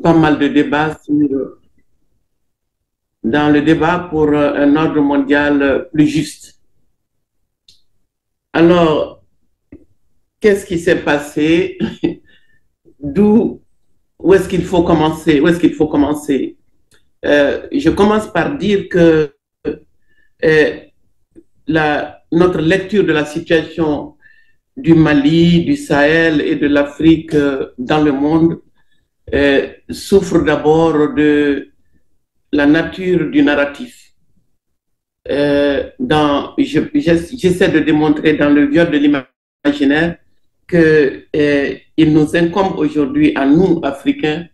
pas mal de débats dans le débat pour un ordre mondial plus juste. Alors, qu'est-ce qui s'est passé? Où est-ce qu'il faut commencer? Où est-ce qu'il faut commencer? Je commence par dire que notre lecture de la situation du Mali, du Sahel et de l'Afrique dans le monde souffre d'abord de la nature du narratif. J'essaie de démontrer dans le viol de l'imaginaire qu'il nous incombe aujourd'hui à nous, Africains,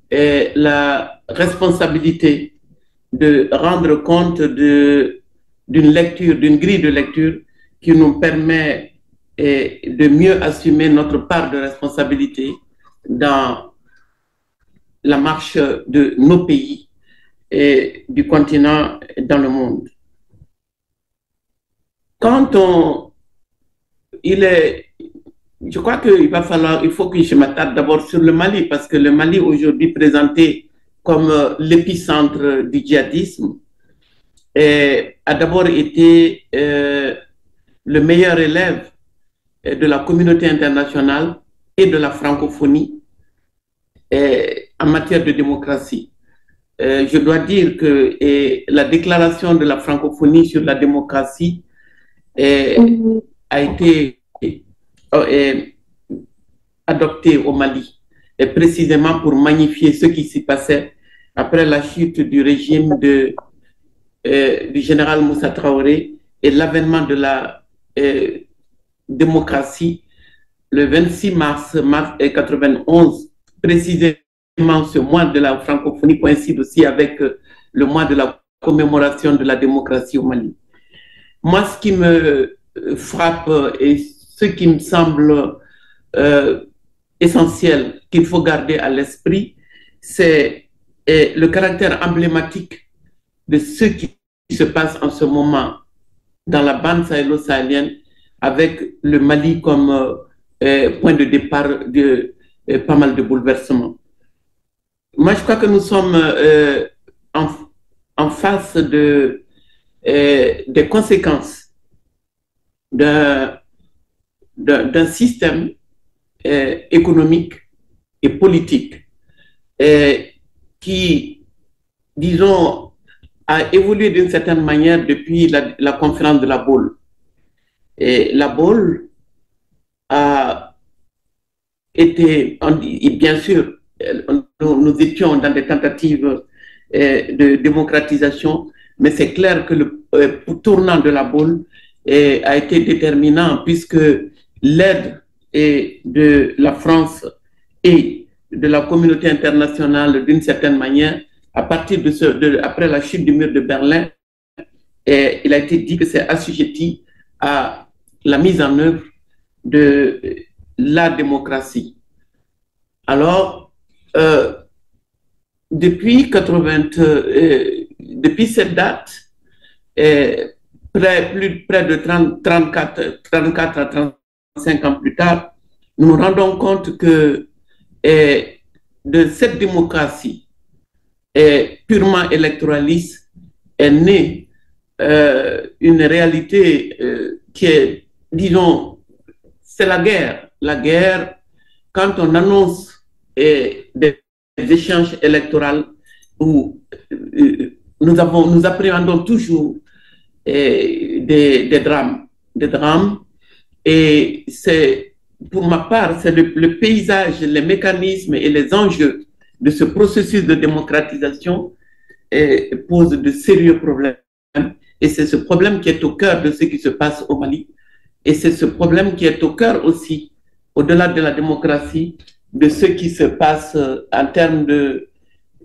la responsabilité de rendre compte d'une lecture, d'une grille de lecture qui nous permet de mieux assumer notre part de responsabilité dans la marche de nos pays et du continent dans le monde. Je crois il faut que je m'attarde d'abord sur le Mali, parce que le Mali aujourd'hui présenté comme l'épicentre du djihadisme a d'abord été le meilleur élève de la communauté internationale et de la francophonie en matière de démocratie. Je dois dire que la déclaration de la francophonie sur la démocratie a été adoptée au Mali, et précisément pour magnifier ce qui s'y passait après la chute du régime du général Moussa Traoré et l'avènement de la démocratie le 26 mars 1991, précisément ce mois de la francophonie coïncide aussi avec le mois de la commémoration de la démocratie au Mali. Moi, ce qui me frappe et ce qui me semble essentiel, qu'il faut garder à l'esprit, c'est le caractère emblématique de ce qui se passe en ce moment dans la bande sahélo-sahélienne, avec le Mali comme point de départ de pas mal de bouleversements. Moi, je crois que nous sommes en face des conséquences d'un système économique et politique qui, disons, a évolué d'une certaine manière depuis la conférence de la Baule. Et la Baule a été, bien sûr, nous étions dans des tentatives de démocratisation, mais c'est clair que le tournant de la Baule a été déterminant, puisque l'aide de la France et de la communauté internationale, d'une certaine manière, à partir après la chute du mur de Berlin, il a été dit que c'est assujetti à la mise en œuvre de la démocratie. Alors, depuis cette date, près de 34 à 35 ans plus tard, nous nous rendons compte que de cette démocratie purement électoraliste est née une réalité qui est, disons, c'est la guerre. La guerre, quand on annonce des échanges électoraux où nous appréhendons toujours des drames. Et c'est, pour ma part, c'est le paysage, les mécanismes et les enjeux de ce processus de démocratisation posent de sérieux problèmes. Et c'est ce problème qui est au cœur de ce qui se passe au Mali. Et c'est ce problème qui est au cœur aussi, au-delà de la démocratie, de ce qui se passe en termes de,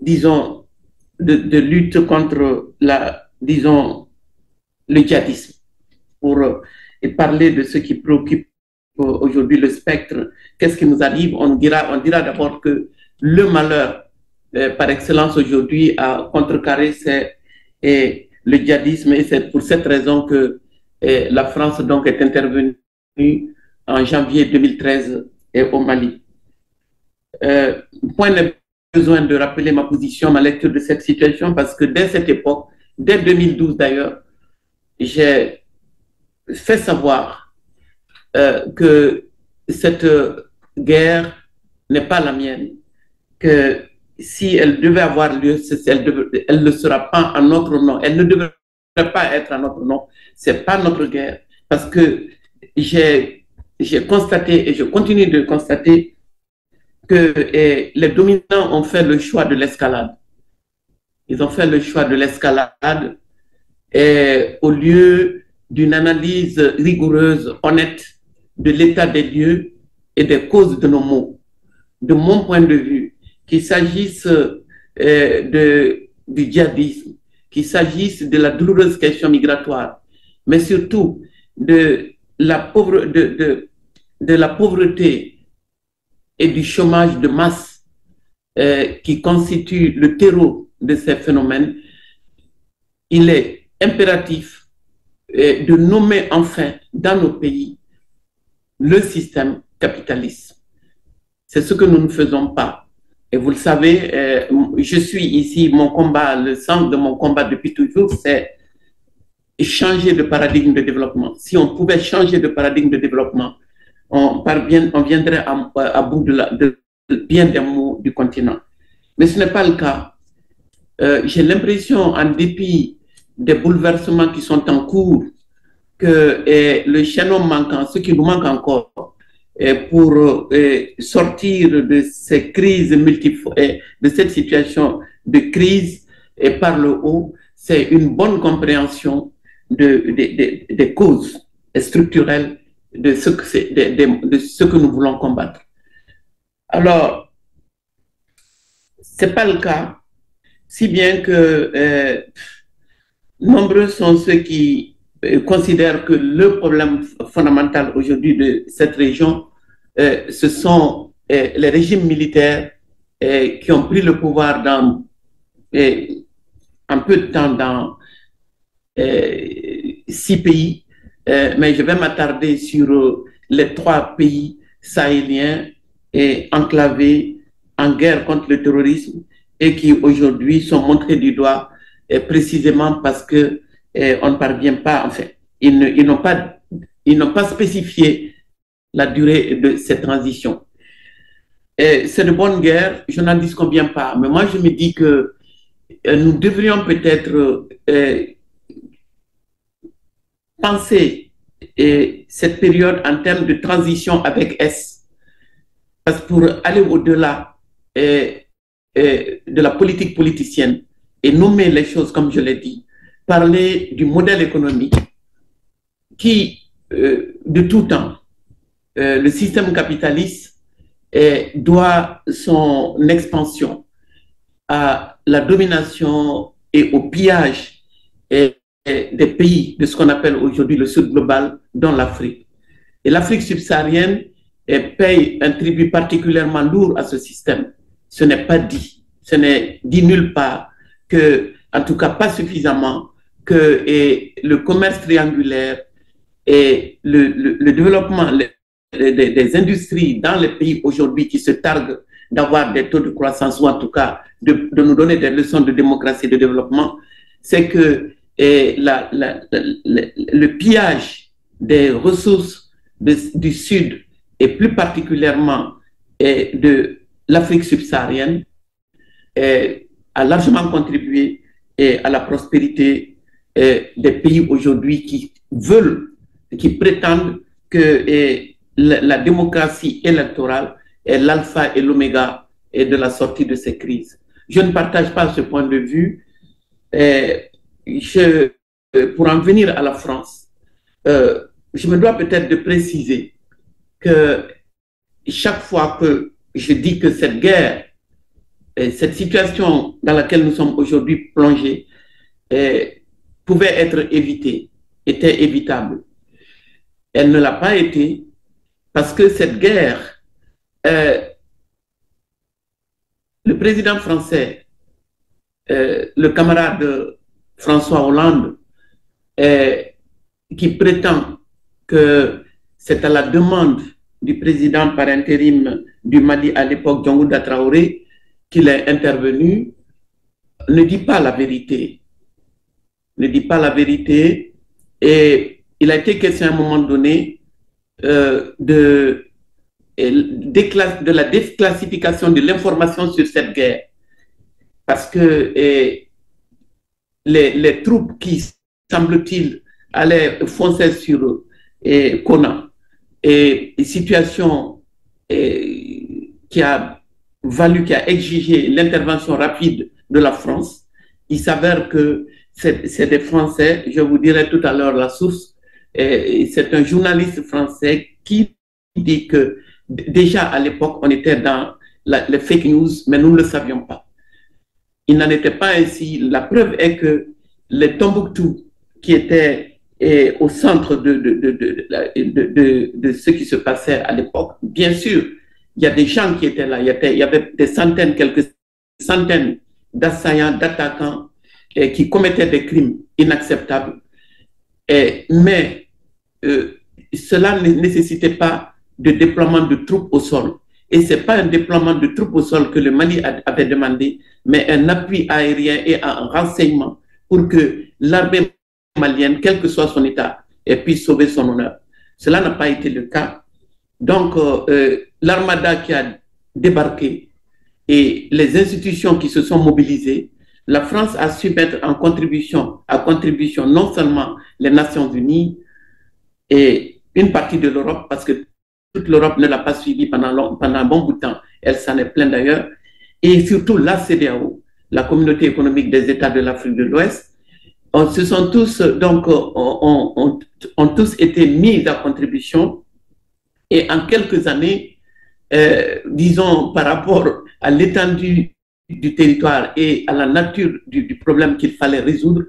disons, de lutte contre le djihadisme. Pour parler de ce qui préoccupe aujourd'hui le spectre, qu'est-ce qui nous arrive? On dira d'abord que le malheur par excellence aujourd'hui à contrecarrer, c'est le djihadisme, et c'est pour cette raison que la France donc est intervenue en janvier 2013 au Mali. Point besoin de rappeler ma position, ma lecture de cette situation, parce que dès cette époque, dès 2012 d'ailleurs, j'ai fait savoir que cette guerre n'est pas la mienne, que si elle devait avoir lieu, elle ne sera pas en notre nom, elle ne devrait pas être en notre nom, ce n'est pas notre guerre, parce que j'ai constaté et je continue de constater que les dominants ont fait le choix de l'escalade. Ils ont fait le choix de l'escalade au lieu d'une analyse rigoureuse, honnête de l'état des lieux et des causes de nos maux. De mon point de vue, qu'il s'agisse du djihadisme, qu'il s'agisse de la douloureuse question migratoire, mais surtout de la pauvreté et du chômage de masse qui constitue le terreau de ces phénomènes, il est impératif de nommer enfin dans nos pays le système capitaliste. C'est ce que nous ne faisons pas. Et vous le savez, je suis ici, mon combat, le centre de mon combat depuis toujours, c'est changer de paradigme de développement. Si on pouvait changer de paradigme de développement, on viendrait à bout de bien des maux du continent. Mais ce n'est pas le cas. J'ai l'impression, en dépit des bouleversements qui sont en cours, que le chaînon manquant, ce qui nous manque encore, pour sortir de ces crises multiples, de cette situation de crise et par le haut, c'est une bonne compréhension des causes structurelles de ce que nous voulons combattre. Alors, ce n'est pas le cas, si bien que nombreux sont ceux qui considèrent que le problème fondamental aujourd'hui de cette région, ce sont les régimes militaires qui ont pris le pouvoir dans un peu de temps dans 6 pays, mais je vais m'attarder sur les 3 pays sahéliens et enclavés en guerre contre le terrorisme et qui aujourd'hui sont montrés du doigt précisément parce que on ne parvient pas, en fait, ils n'ont pas spécifié la durée de cette transition. C'est de bonne guerre, je n'en disconviens pas, mais moi je me dis que nous devrions peut-être penser cette période en termes de transition avec S, parce que pour aller au-delà de la politique politicienne et nommer les choses comme je l'ai dit, parler du modèle économique qui, de tout temps, le système capitaliste doit son expansion à la domination et au pillage des pays de ce qu'on appelle aujourd'hui le Sud global, dont l'Afrique. Et l'Afrique subsaharienne paye un tribut particulièrement lourd à ce système. Ce n'est pas dit, ce n'est dit nulle part que, en tout cas pas suffisamment, que le commerce triangulaire et le développement des industries dans les pays aujourd'hui qui se targuent d'avoir des taux de croissance ou en tout cas de nous donner des leçons de démocratie et de développement, c'est que le pillage des ressources du Sud et plus particulièrement de l'Afrique subsaharienne a largement contribué à la prospérité des pays aujourd'hui qui prétendent que la démocratie électorale est l'alpha et l'oméga de la sortie de ces crises. Je ne partage pas ce point de vue. Pour en venir à la France, je me dois peut-être de préciser que chaque fois que je dis que cette guerre, cette situation dans laquelle nous sommes aujourd'hui plongés, pouvait être évitée, était évitable. Elle ne l'a pas été parce que cette guerre, le président français, le camarade François Hollande, qui prétend que c'est à la demande du président par intérim du Mali à l'époque, Diongoуда Traoré, qu'il est intervenu ne dit pas la vérité. Ne dit pas la vérité. Et il a été question à un moment donné de la déclassification de l'information sur cette guerre. Parce que les troupes qui, semble-t-il, allaient foncer sur Kona, et situation qui a exigé l'intervention rapide de la France, il s'avère que c'est des Français, je vous dirai tout à l'heure la source, c'est un journaliste français qui dit que déjà à l'époque, on était dans les fake news, mais nous ne le savions pas. Il n'en était pas ainsi. La preuve est que les Tombouctou, qui étaient au centre de ce qui se passait à l'époque, bien sûr, il y a des gens qui étaient là. Il y avait des centaines, quelques centaines d'assaillants, d'attaquants qui commettaient des crimes inacceptables. Mais cela ne nécessitait pas de déploiement de troupes au sol. Et ce n'est pas un déploiement de troupes au sol que le Mali avait demandé, mais un appui aérien et un renseignement pour que l'armée malienne, quel que soit son état, puisse sauver son honneur. Cela n'a pas été le cas. Donc, l'armada qui a débarqué et les institutions qui se sont mobilisées, la France a su mettre à contribution non seulement les Nations Unies et une partie de l'Europe, parce que toute l'Europe ne l'a pas suivi pendant un bon bout de temps, elle s'en est plainte d'ailleurs, et surtout la CEDEAO, la Communauté économique des États de l'Afrique de l'Ouest, se sont tous, donc, ont tous été mis à contribution, et en quelques années, disons, par rapport à l'étendue du territoire et à la nature du problème qu'il fallait résoudre,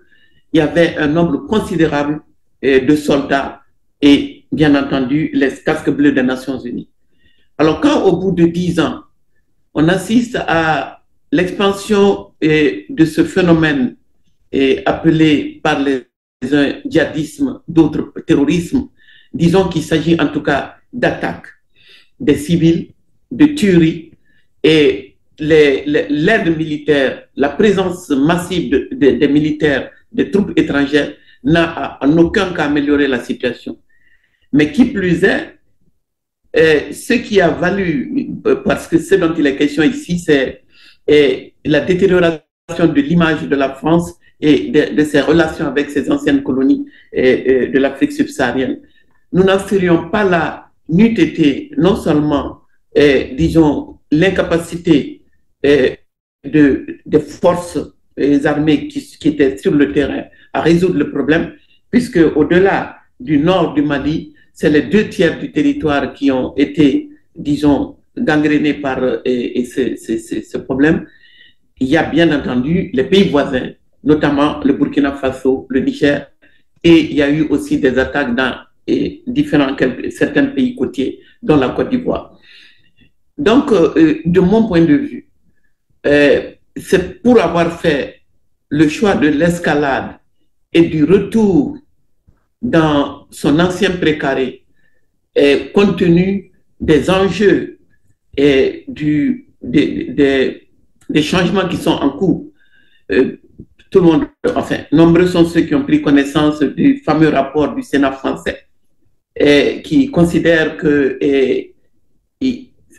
il y avait un nombre considérable de soldats et, bien entendu, les casques bleus des Nations Unies. Alors, quand au bout de 10 ans, on assiste à l'expansion de ce phénomène appelé par les uns djihadisme, d'autres terrorisme, disons qu'il s'agit en tout cas d'attaques des civils, de tueries, et l'aide militaire, la présence massive des militaires, des troupes étrangères n'a en aucun cas amélioré la situation. Mais qui plus est, ce qui a valu, parce que ce dont il est question ici, c'est la détérioration de l'image de la France et de ses relations avec ses anciennes colonies de l'Afrique subsaharienne. Nous n'en serions pas là, n'eût été non seulement, disons, l'incapacité des forces armées qui étaient sur le terrain à résoudre le problème, puisque au-delà du nord du Mali, c'est les 2/3 du territoire qui ont été, disons, gangrénés par ce problème. Il y a bien entendu les pays voisins, notamment le Burkina Faso, le Niger, et il y a eu aussi des attaques dans certains pays côtiers, dont la Côte d'Ivoire. Donc, de mon point de vue, c'est pour avoir fait le choix de l'escalade et du retour dans son ancien précaré, compte tenu des enjeux et des changements qui sont en cours. Tout le monde, enfin, nombreux sont ceux qui ont pris connaissance du fameux rapport du Sénat français qui considère que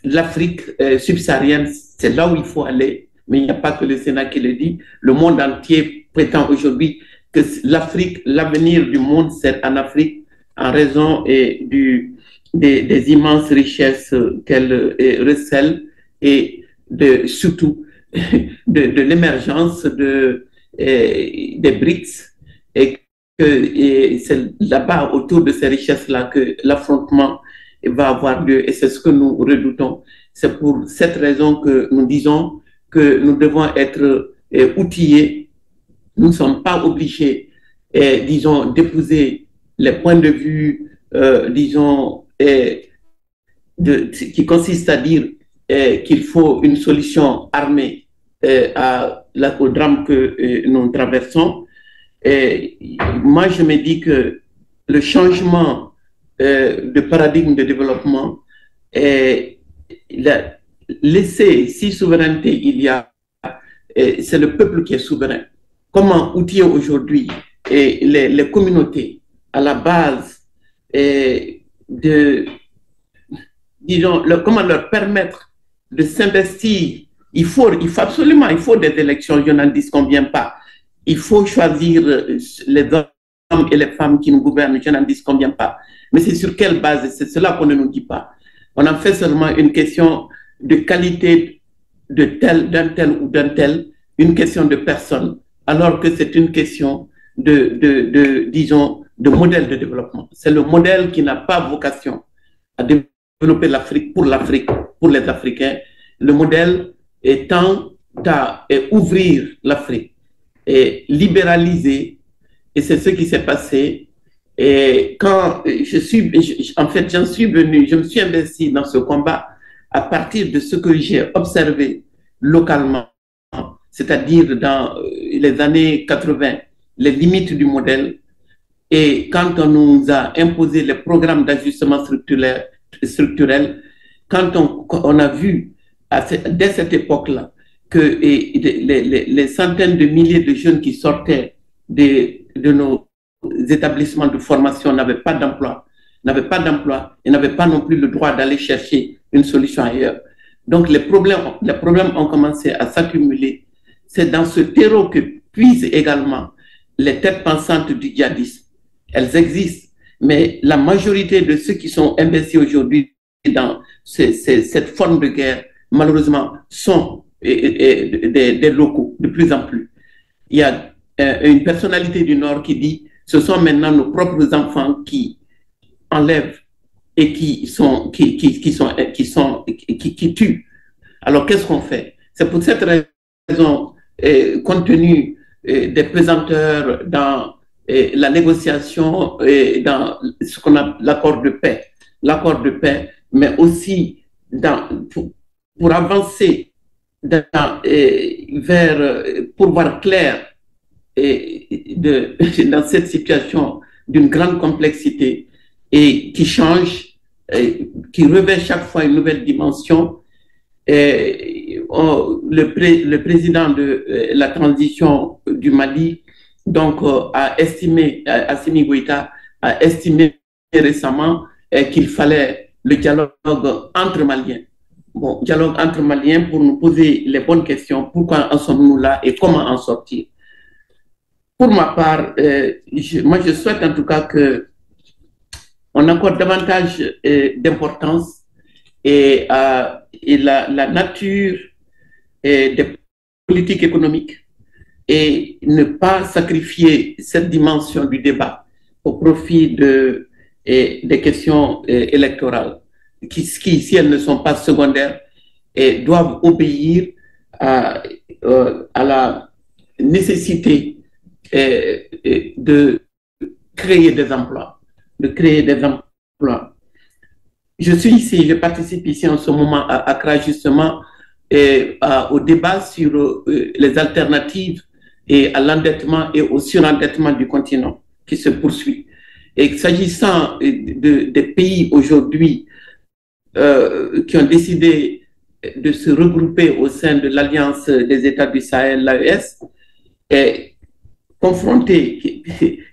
l'Afrique subsaharienne, c'est là où il faut aller, mais il n'y a pas que le Sénat qui le dit. Le monde entier prétend aujourd'hui que l'Afrique, l'avenir du monde, c'est en Afrique, en raison des immenses richesses qu'elle recèle et surtout de l'émergence des BRICS, et que c'est là-bas, autour de ces richesses-là, que l'affrontement va avoir lieu, et c'est ce que nous redoutons. C'est pour cette raison que nous disons que nous devons être outillés. Nous ne sommes pas obligés, disons, d'épouser les points de vue, disons, qui consistent à dire qu'il faut une solution armée au drame que nous traversons. Moi, je me dis que le changement de paradigme de développement, laisser, si souveraineté il y a, c'est le peuple qui est souverain. Comment outiller aujourd'hui les communautés à la base de, disons, comment leur permettre de s'investir. Il faut absolument, il faut des élections, je n'en dis combien pas. Il faut choisir les hommes et les femmes qui nous gouvernent, je n'en dis combien pas. Mais c'est sur quelle base? C'est cela qu'on ne nous dit pas. On en fait seulement une question de qualité d'un tel ou d'un tel, une question de personne, alors que c'est une question disons, de modèle de développement. C'est le modèle qui n'a pas vocation à développer l'Afrique, pour les Africains. Le modèle étant à ouvrir l'Afrique et libéraliser. Et c'est ce qui s'est passé. Et quand en fait, j'en suis venu, je me suis investi dans ce combat à partir de ce que j'ai observé localement, c'est-à-dire dans les années 80, les limites du modèle. Et quand on nous a imposé les programmes d'ajustement structurel, quand on a vu dès cette époque-là que les centaines de milliers de jeunes qui sortaient de nos établissements de formation n'avaient pas d'emploi et n'avaient pas non plus le droit d'aller chercher une solution ailleurs. Donc les problèmes ont commencé à s'accumuler. C'est dans ce terreau que puisent également les têtes pensantes du djihadisme. Elles existent, mais la majorité de ceux qui sont investis aujourd'hui dans cette forme de guerre, malheureusement, sont des locaux, de plus en plus. Il y a une personnalité du Nord qui dit « ce sont maintenant nos propres enfants qui enlèvent et qui tuent ». Alors, qu'est-ce qu'on fait? C'est pour cette raison, compte tenu des pesanteurs dans la négociation, dans ce qu'on a l'accord de paix, mais aussi pour avancer pour voir clair dans cette situation d'une grande complexité et qui change, qui revêt chaque fois une nouvelle dimension. Le président de la transition du Mali donc, a estimé, Assimi Goïta a estimé récemment qu'il fallait le dialogue entre Maliens. Bon, dialogue entre Maliens pour nous poser les bonnes questions. Pourquoi en sommes-nous là et comment en sortir? Pour ma part, moi je souhaite en tout cas qu'on accorde davantage d'importance et la nature des politiques économiques et ne pas sacrifier cette dimension du débat au profit des questions électorales qui, si elles ne sont pas secondaires, doivent obéir à la nécessité de créer des emplois, Je suis ici, je participe ici en ce moment à Accra justement au débat sur les alternatives et à l'endettement et au surendettement du continent qui se poursuit. Et s'agissant des pays aujourd'hui qui ont décidé de se regrouper au sein de l'Alliance des États du Sahel, l'AES, et confrontés,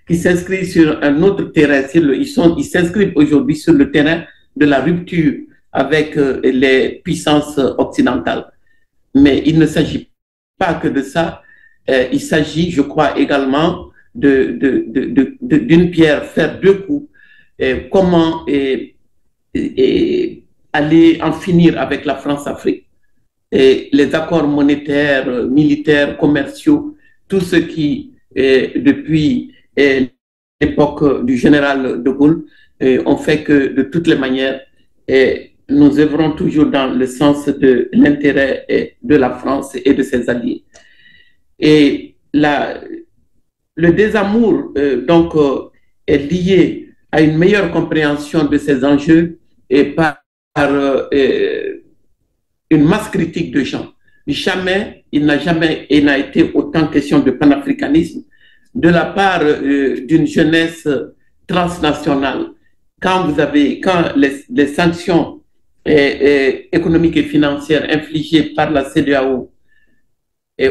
qui s'inscrivent sur un autre terrain, ils s'inscrivent aujourd'hui sur le terrain de la rupture avec les puissances occidentales. Mais il ne s'agit pas que de ça, il s'agit, je crois, également d'une pierre faire deux coups. Comment aller en finir avec la France-Afrique. Et les accords monétaires, militaires, commerciaux, tout ce qui, depuis l'époque du général de Gaulle, ont fait que de toutes les manières, nous œuvrons toujours dans le sens de l'intérêt de la France et de ses alliés. Et le désamour, donc, est lié à une meilleure compréhension de ces enjeux et par une masse critique de gens. Jamais, il n'a été autant question de panafricanisme de la part d'une jeunesse transnationale. Quand les sanctions économiques et financières infligées par la CEDEAO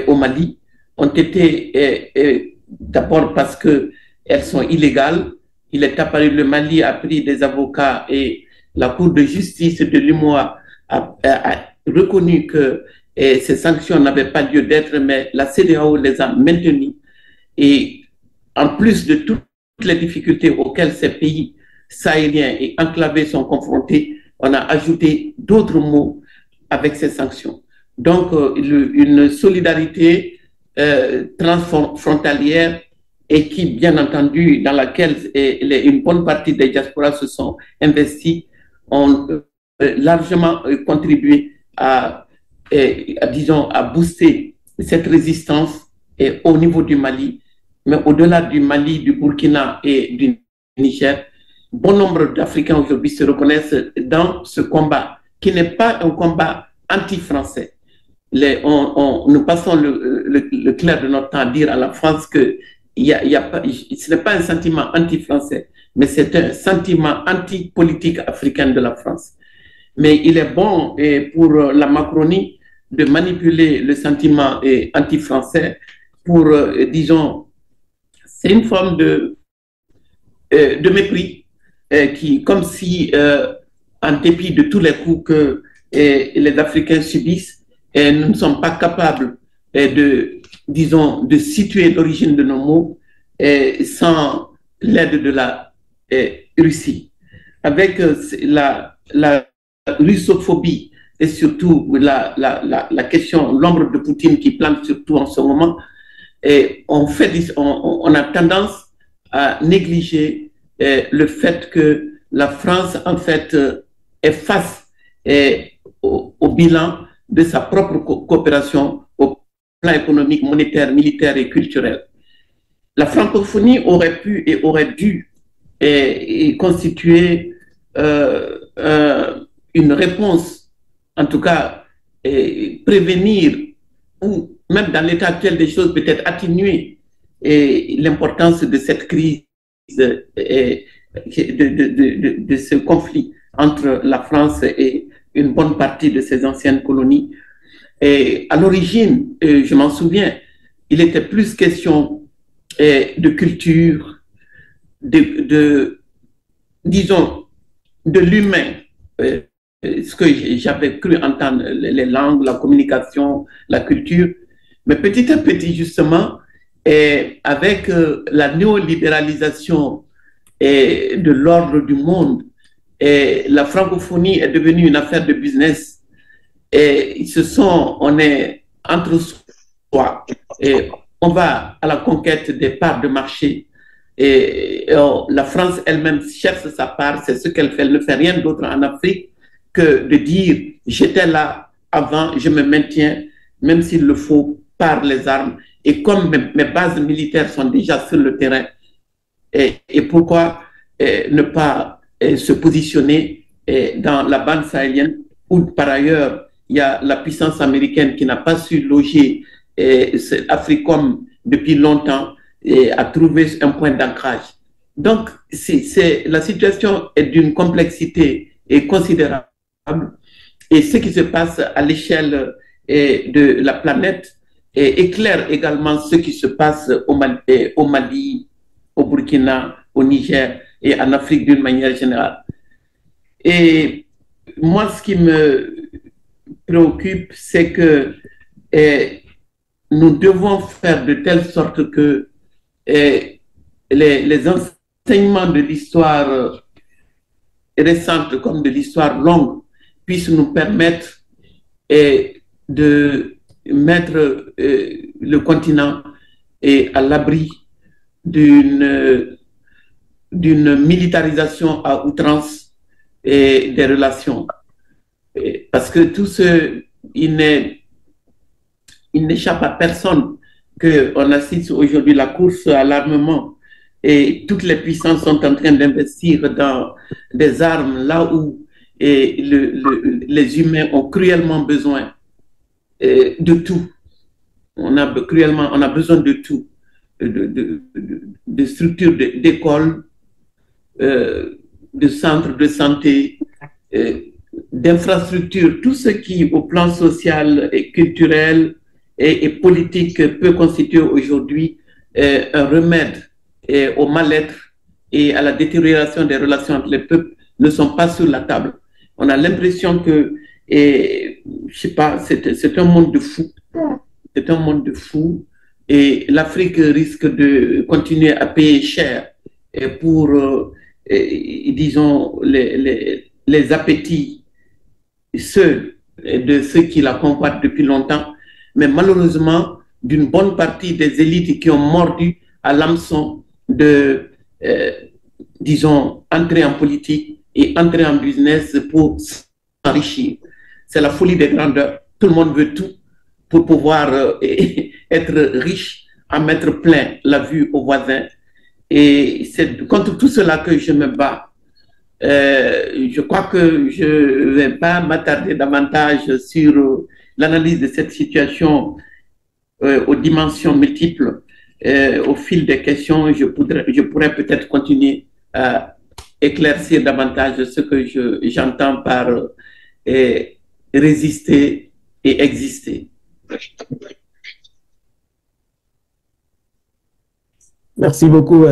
au Mali ont été d'abord parce qu'elles sont illégales. Il est apparu, le Mali a pris des avocats et la Cour de justice de l'UMOA a reconnu que ces sanctions n'avaient pas lieu d'être, mais la CEDEAO les a maintenues. Et en plus de toutes les difficultés auxquelles ces pays sahéliens et enclavés sont confrontés, on a ajouté d'autres mots avec ces sanctions. Donc, une solidarité transfrontalière et qui, bien entendu, dans laquelle une bonne partie des diasporas se sont investis, ont largement contribué disons, à booster cette résistance au niveau du Mali, mais au-delà du Mali, du Burkina et du Niger. Bon nombre d'Africains aujourd'hui se reconnaissent dans ce combat, qui n'est pas un combat anti-français. Nous passons le clair de notre temps à dire à la France que ce n'est pas un sentiment anti-français, mais c'est un sentiment anti-politique africaine de la France. Mais il est bon pour la Macronie de manipuler le sentiment anti-français pour, disons, c'est une forme de mépris qui, comme si, en dépit de tous les coups que les Africains subissent, nous ne sommes pas capables disons, de situer l'origine de nos mots sans l'aide de la Russie. Avec la russophobie et surtout la question, l'ombre de Poutine qui plante surtout en ce moment, on a tendance à négliger le fait que la France, en fait, est face au bilan de sa propre coopération au plan économique, monétaire, militaire et culturel. La francophonie aurait pu et aurait dû constituer une réponse, en tout cas prévenir, ou même dans l'état actuel des choses, peut-être atténuer l'importance de cette crise, de ce conflit entre la France et une bonne partie de ses anciennes colonies. Et à l'origine, je m'en souviens, il était plus question de culture, disons, de l'humain, ce que j'avais cru entendre, les langues, la communication, la culture. Mais petit à petit, justement, avec la néolibéralisation de l'ordre du monde, la francophonie est devenue une affaire de business. Et on est entre soi. Et on va à la conquête des parts de marché. Et la France elle-même cherche sa part, c'est ce qu'elle fait. Elle ne fait rien d'autre en Afrique que de dire j'étais là avant, je me maintiens, même s'il le faut, par les armes. Et comme mes bases militaires sont déjà sur le terrain, et pourquoi ne pas se positionner dans la bande sahélienne où par ailleurs il y a la puissance américaine qui n'a pas su loger Africom depuis longtemps et a trouvé un point d'ancrage. Donc, la situation est d'une complexité considérable et ce qui se passe à l'échelle de la planète éclaire également ce qui se passe au Mali, au Burkina, au Niger et en Afrique d'une manière générale. Et moi, ce qui me préoccupe, c'est que nous devons faire de telle sorte que les enseignements de l'histoire récente comme de l'histoire longue puissent nous permettre de mettre le continent à l'abri d'une militarisation à outrance des relations. Parce que tout il n'échappe à personne qu'on assiste aujourd'hui la course à l'armement et toutes les puissances sont en train d'investir dans des armes là où les humains ont cruellement besoin de tout. On a besoin de tout, de structures d'écoles, de centres de santé, d'infrastructures, tout ce qui, au plan social et culturel et politique, peut constituer aujourd'hui un remède au mal-être et à la détérioration des relations entre les peuples, ne sont pas sur la table. On a l'impression que, je sais pas, c'est un monde de fous. C'est un monde de fous. Et l'Afrique risque de continuer à payer cher pour, disons, les appétits ceux de ceux qui la convoitent depuis longtemps, mais malheureusement, d'une bonne partie des élites qui ont mordu à l'hameçon de, euh, disons, entrer en politique et entrer en business pour s'enrichir. C'est la folie des grandeurs. Tout le monde veut tout pour pouvoir être riche, en mettre plein la vue aux voisins. Et c'est contre tout cela que je me bats. Je crois que je ne vais pas m'attarder davantage sur l'analyse de cette situation aux dimensions multiples. Au fil des questions, je pourrais peut-être continuer à éclaircir davantage ce que j'entends par résister et exister. Merci beaucoup.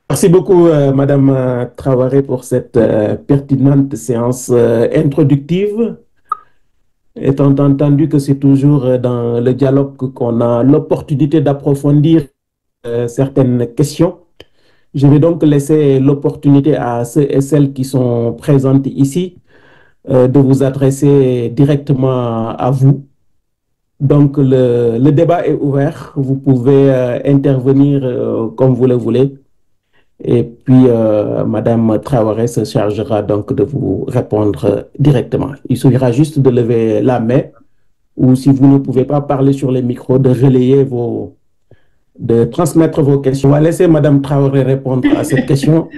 Merci beaucoup, Madame Traoré, pour cette pertinente séance introductive. Étant entendu que c'est toujours dans le dialogue qu'on a l'opportunité d'approfondir certaines questions, je vais donc laisser l'opportunité à ceux et celles qui sont présentes ici de vous adresser directement à vous. Donc, le débat est ouvert. Vous pouvez intervenir comme vous le voulez. Et puis, Madame Traoré se chargera donc de vous répondre directement. Il suffira juste de lever la main ou si vous ne pouvez pas parler sur les micros, de relayer de transmettre vos questions. On va laisser Madame Traoré répondre à cette question.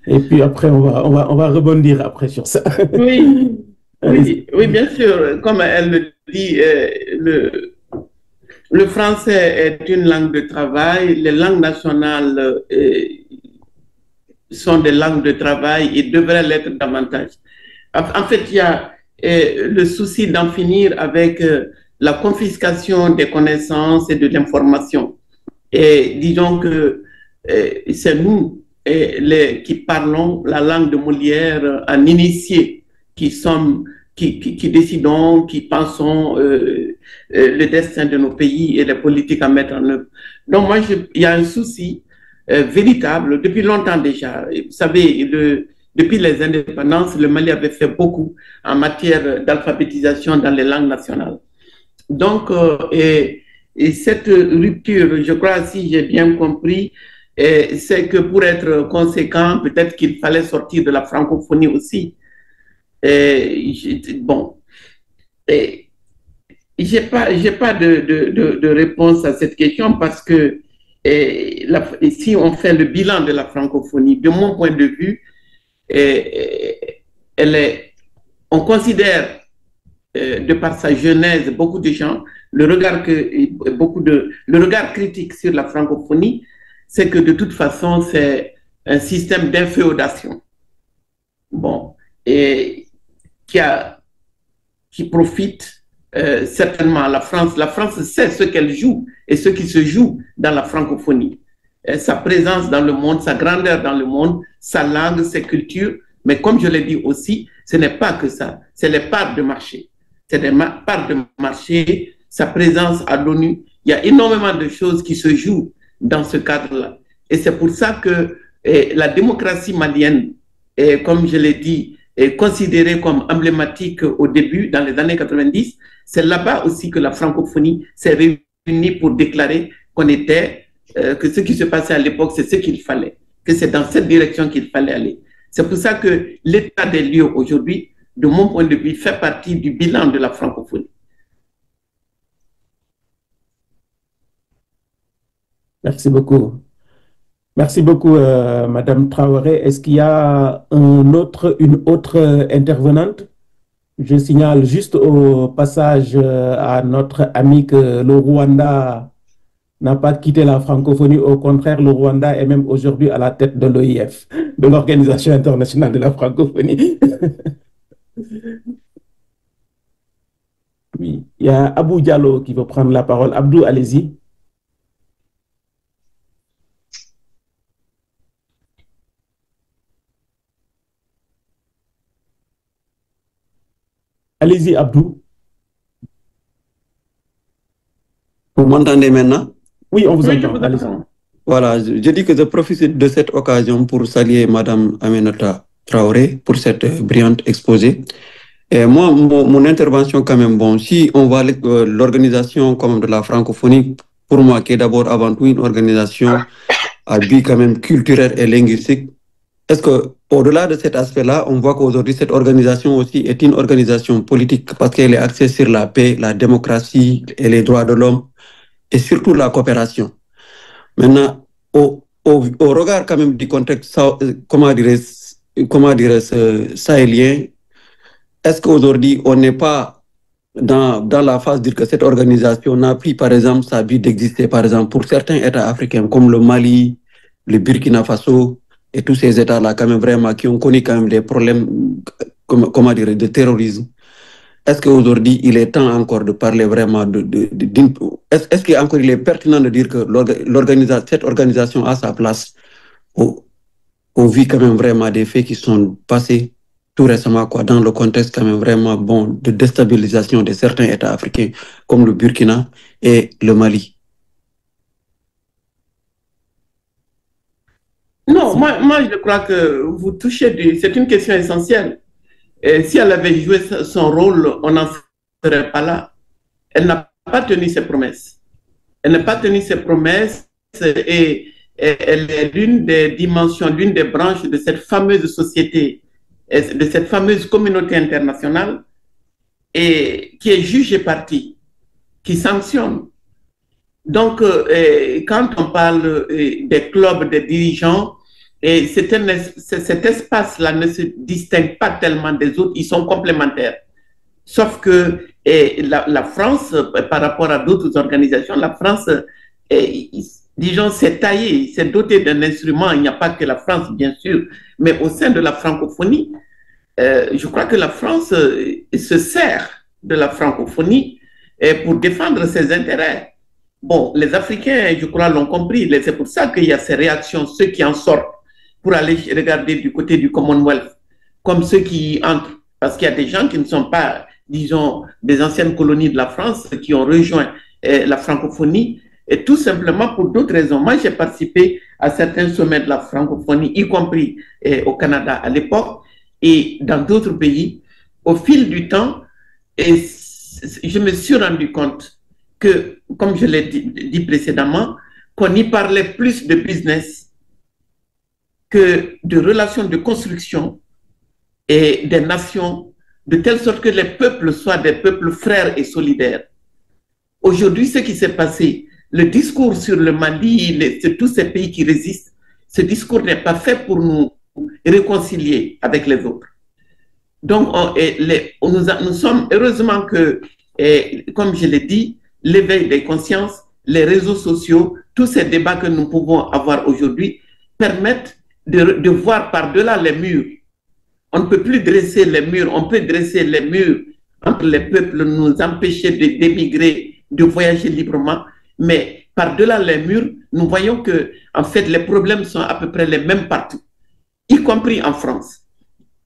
Et puis après, on va rebondir après sur ça. Oui, oui, bien sûr. Comme elle le dit, le français est une langue de travail. Les langues nationales sont des langues de travail et devraient l'être davantage. En fait, il y a le souci d'en finir avec la confiscation des connaissances et de l'information. Et disons que c'est nous qui parlons la langue de Molière en initié, qui décidons, qui pensons le destin de nos pays et les politiques à mettre en œuvre. Donc moi, il y a un souci véritable depuis longtemps déjà. Vous savez, depuis les indépendances, le Mali avait fait beaucoup en matière d'alphabétisation dans les langues nationales. Donc, et cette rupture, je crois, si j'ai bien compris, c'est que pour être conséquent, peut-être qu'il fallait sortir de la francophonie aussi. Bon, j'ai pas de réponse à cette question parce que si on fait le bilan de la francophonie, de mon point de vue, on considère de par sa genèse, beaucoup de gens, le regard critique sur la francophonie, c'est que de toute façon, c'est un système d'inféodation. Bon, et qui profite certainement à la France. La France sait ce qu'elle joue et ce qui se joue dans la francophonie. Sa présence dans le monde, sa grandeur dans le monde, sa langue, ses cultures. Mais comme je l'ai dit aussi, ce n'est pas que ça, c'est les parts de marché. C'est des parts de marché, sa présence à l'ONU. Il y a énormément de choses qui se jouent dans ce cadre-là. Et c'est pour ça que la démocratie malienne, comme je l'ai dit, est considérée comme emblématique au début, dans les années 90. C'est là-bas aussi que la francophonie s'est réunie pour déclarer qu'on était, que ce qui se passait à l'époque, c'est ce qu'il fallait, que c'est dans cette direction qu'il fallait aller. C'est pour ça que l'état des lieux aujourd'hui, de mon point de vue, fait partie du bilan de la francophonie. Merci beaucoup. Merci beaucoup, Madame Traoré. Est-ce qu'il y a une autre intervenante? Je signale juste au passage à notre ami que le Rwanda n'a pas quitté la francophonie. Au contraire, le Rwanda est même aujourd'hui à la tête de l'OIF, de l'Organisation internationale de la francophonie. Oui, il y a Abou Diallo qui veut prendre la parole. Abdou, allez-y. Allez-y, Abdou. Vous m'entendez maintenant? Oui, on vous Oui, je entend. vous Allez-y. entends. Voilà, je dis que je profite de cette occasion pour saluer Madame Aminata Traoré pour cette brillante exposé. Et moi, mon intervention quand même, bon, si on voit l'organisation comme de la francophonie, pour moi, qui est d'abord avant tout une organisation à but quand même culturel et linguistique, est-ce que au-delà de cet aspect-là, on voit qu'aujourd'hui, cette organisation aussi est une organisation politique parce qu'elle est axée sur la paix, la démocratie et les droits de l'homme et surtout la coopération. Maintenant, au regard quand même du contexte, comment dirais-je, sahélien, est-ce qu'aujourd'hui, on n'est pas dans la phase de dire que cette organisation n'a pris, par exemple, sa but d'exister, par exemple, pour certains États africains comme le Mali, le Burkina Faso et tous ces États-là, quand même, vraiment, qui ont connu quand même des problèmes, comment dire, de terrorisme. Est-ce qu'aujourd'hui, il est temps encore de parler vraiment est-ce qu'encore il est pertinent de dire que cette organisation a sa place au vu quand même vraiment des faits qui sont passés tout récemment, quoi, dans le contexte quand même vraiment bon de déstabilisation de certains États africains comme le Burkina et le Mali? Non, moi, je crois que vous touchez c'est une question essentielle. Et si elle avait joué son rôle, on n'en serait pas là. Elle n'a pas tenu ses promesses. Elle n'a pas tenu ses promesses et elle est l'une des dimensions, l'une des branches de cette fameuse société, de cette fameuse communauté internationale et qui est juge et partie, qui sanctionne. Donc, quand on parle des clubs, des dirigeants, cet espace-là ne se distingue pas tellement des autres, ils sont complémentaires. Sauf que la France, par rapport à d'autres organisations, la France, disons, s'est taillée, s'est dotée d'un instrument. Il n'y a pas que la France, bien sûr, mais au sein de la francophonie, je crois que la France se sert de la francophonie pour défendre ses intérêts. Bon, les Africains, je crois, l'ont compris. C'est pour ça qu'il y a ces réactions, ceux qui en sortent pour aller regarder du côté du Commonwealth, comme ceux qui entrent. Parce qu'il y a des gens qui ne sont pas, disons, des anciennes colonies de la France, qui ont rejoint la francophonie, et tout simplement pour d'autres raisons. Moi, j'ai participé à certains sommets de la francophonie, y compris au Canada à l'époque, et dans d'autres pays. Au fil du temps, et je me suis rendu compte que, comme je l'ai dit précédemment, qu'on y parlait plus de business que de relations de construction et des nations, de telle sorte que les peuples soient des peuples frères et solidaires. Aujourd'hui, ce qui s'est passé, le discours sur le Mali, sur tous ces pays qui résistent, ce discours n'est pas fait pour nous réconcilier avec les autres. Donc, nous sommes heureusement que, comme je l'ai dit, l'éveil des consciences, les réseaux sociaux, tous ces débats que nous pouvons avoir aujourd'hui permettent de voir par-delà les murs. On ne peut plus dresser les murs, on peut dresser les murs entre les peuples, nous empêcher d'émigrer, de voyager librement, mais par-delà les murs, nous voyons que, en fait, les problèmes sont à peu près les mêmes partout, y compris en France.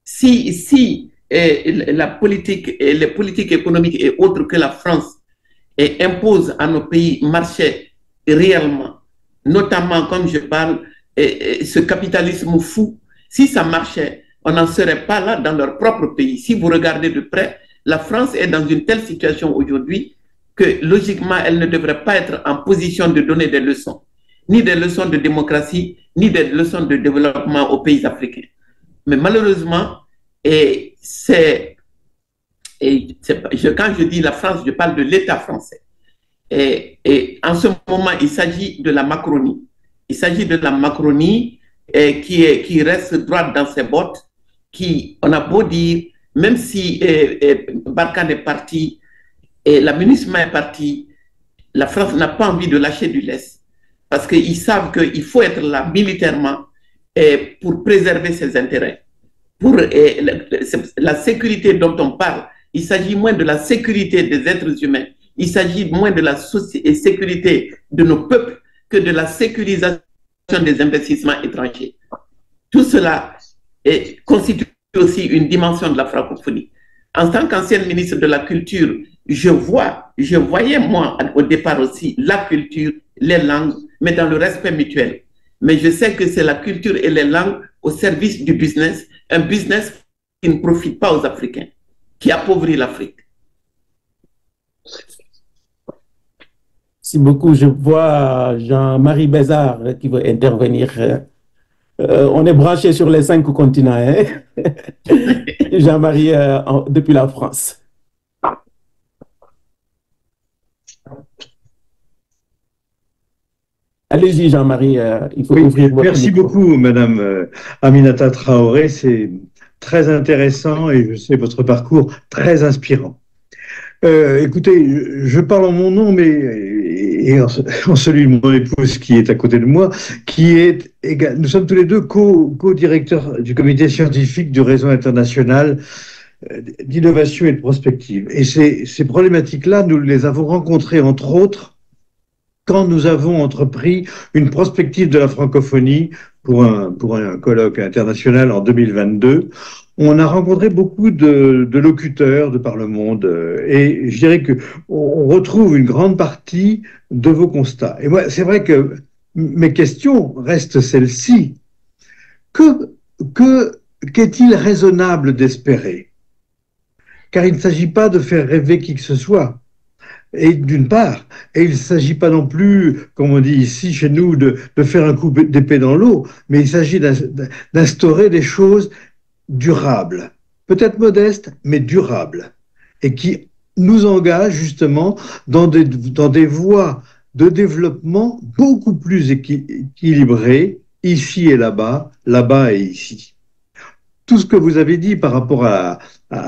Si la politique, et les politiques économiques et autres que la France impose à nos pays marchaient réellement, notamment, comme je parle, ce capitalisme fou, si ça marchait, on n'en serait pas là dans leur propre pays. Si vous regardez de près, la France est dans une telle situation aujourd'hui que logiquement, elle ne devrait pas être en position de donner des leçons, ni des leçons de démocratie, ni des leçons de développement aux pays africains. Mais malheureusement, quand je dis la France, je parle de l'État français. Et en ce moment, il s'agit de la Macronie. Il s'agit de la Macronie qui reste droite dans ses bottes, qui, on a beau dire, même si Barkhane est parti, et la MINUSMA est partie, la France n'a pas envie de lâcher du lest, parce qu'ils savent qu'il faut être là militairement pour préserver ses intérêts. pour la sécurité dont on parle, il s'agit moins de la sécurité des êtres humains, il s'agit moins de la sécurité de nos peuples que de la sécurisation des investissements étrangers. Tout cela constitue aussi une dimension de la francophonie. En tant qu'ancienne ministre de la Culture, je voyais moi au départ aussi la culture, les langues, mais dans le respect mutuel. Mais je sais que c'est la culture et les langues au service du business, un business qui ne profite pas aux Africains, qui appauvrit l'Afrique. Merci beaucoup. Je vois Jean-Marie Bézard qui veut intervenir. On est branché sur les 5 continents. Hein? Jean-Marie, depuis la France. Allez-y, Jean-Marie, il faut ouvrir votre Merci micro. beaucoup, Madame Aminata Traoré. C'est très intéressant et je sais votre parcours très inspirant. Écoutez, je parle en mon nom, mais et en celui de mon épouse qui est à côté de moi, nous sommes tous les deux co-directeurs du comité scientifique du réseau international d'innovation et de prospective. Et ces problématiques-là, nous les avons rencontrées, entre autres, quand nous avons entrepris une prospective de la francophonie pour un colloque international en 2022. On a rencontré beaucoup de locuteurs de par le monde et je dirais qu'on retrouve une grande partie de vos constats. Et moi, c'est vrai que mes questions restent celles-ci. Qu'est-il raisonnable d'espérer? Car il ne s'agit pas de faire rêver qui que ce soit. Et d'une part, et il ne s'agit pas non plus, comme on dit ici chez nous, de faire un coup d'épée dans l'eau, mais il s'agit d'instaurer des choses durables, peut-être modestes, mais durables, et qui nous engagent justement dans des voies de développement beaucoup plus équilibrées, ici et là-bas, là-bas et ici. Tout ce que vous avez dit par rapport à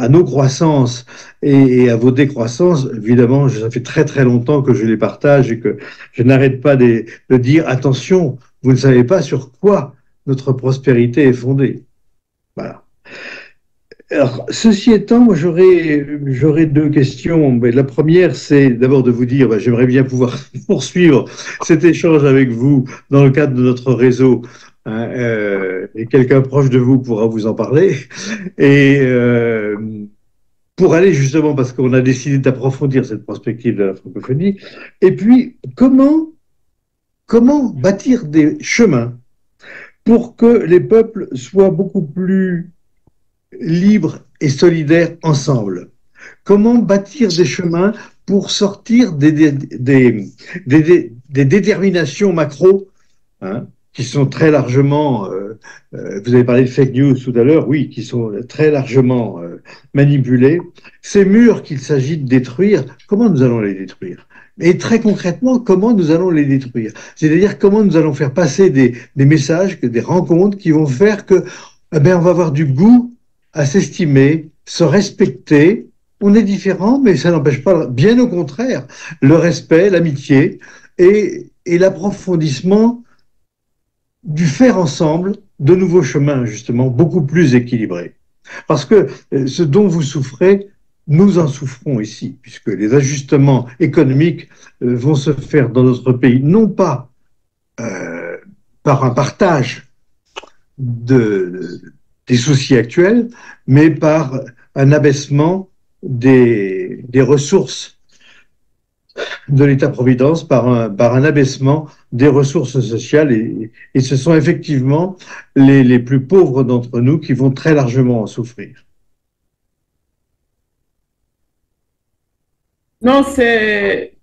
nos croissances et à vos décroissances, évidemment, ça fait très très longtemps que je les partage et que je n'arrête pas de dire attention, vous ne savez pas sur quoi notre prospérité est fondée. Voilà. Alors, ceci étant, moi j'aurais 2 questions. Mais la première, c'est d'abord de vous dire, j'aimerais bien pouvoir poursuivre cet échange avec vous dans le cadre de notre réseau. Et quelqu'un proche de vous pourra vous en parler. Et pour aller justement, parce qu'on a décidé d'approfondir cette perspective de la francophonie, et puis comment bâtir des chemins pour que les peuples soient beaucoup plus libres et solidaires ensemble. Comment bâtir des chemins pour sortir des déterminations macro, qui sont très largement, vous avez parlé de fake news tout à l'heure, oui, qui sont très largement manipulés. Ces murs qu'il s'agit de détruire, comment nous allons les détruire? Et très concrètement, comment nous allons les détruire? C'est-à-dire comment nous allons faire passer des messages, des rencontres qui vont faire que, on va avoir du goût à s'estimer, se respecter. On est différents, mais ça n'empêche pas, bien au contraire, le respect, l'amitié et l'approfondissement du faire ensemble de nouveaux chemins, justement, beaucoup plus équilibrés. Parce que ce dont vous souffrez, nous en souffrons ici, puisque les ajustements économiques vont se faire dans notre pays, non pas par un partage des soucis actuels, mais par un abaissement des ressources de l'État-providence, par un abaissement des ressources sociales. Et ce sont effectivement les plus pauvres d'entre nous qui vont très largement en souffrir. Non, c'est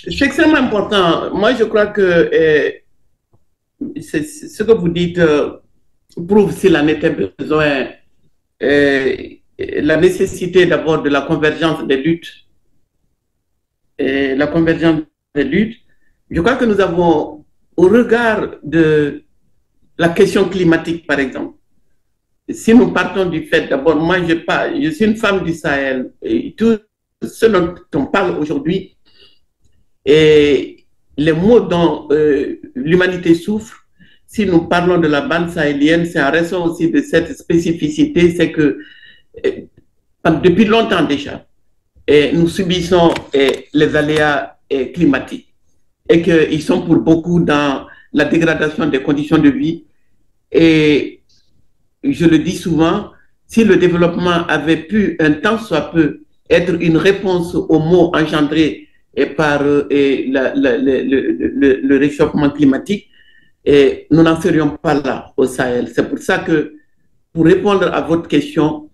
extrêmement important. Moi, je crois que ce que vous dites prouve s'il en était besoin la nécessité d'abord de la convergence des luttes. La convergence des luttes. Je crois que nous avons, au regard de la question climatique, par exemple, si nous partons du fait, d'abord, moi, je suis une femme du Sahel, et tout ce dont on parle aujourd'hui, et les maux dont l'humanité souffre, si nous parlons de la bande sahélienne, c'est en raison aussi de cette spécificité, c'est que depuis longtemps déjà, nous subissons les aléas climatiques et qu'ils sont pour beaucoup dans la dégradation des conditions de vie. Et je le dis souvent, si le développement avait pu un tant soit peu être une réponse aux maux engendrés par le réchauffement climatique, nous n'en serions pas là au Sahel. C'est pour ça que, pour répondre à votre question,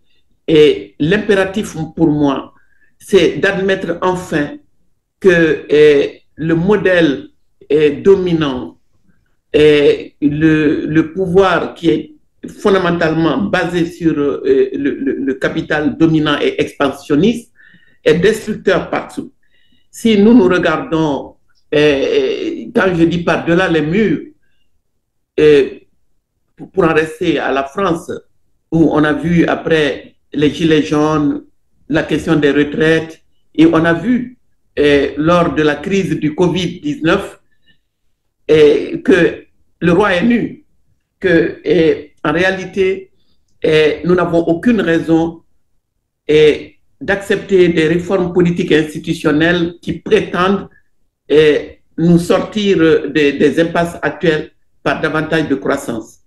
l'impératif pour moi, c'est d'admettre enfin que le modèle dominant, le pouvoir qui est fondamentalement basé sur le capital dominant et expansionniste, est destructeur partout. Si nous regardons, quand je dis par-delà les murs, pour en rester à la France, où on a vu après les gilets jaunes, la question des retraites, et on a vu lors de la crise du Covid-19 que le roi est nu, que en réalité, nous n'avons aucune raison d'accepter des réformes politiques et institutionnelles qui prétendent nous sortir des impasses actuelles par davantage de croissance.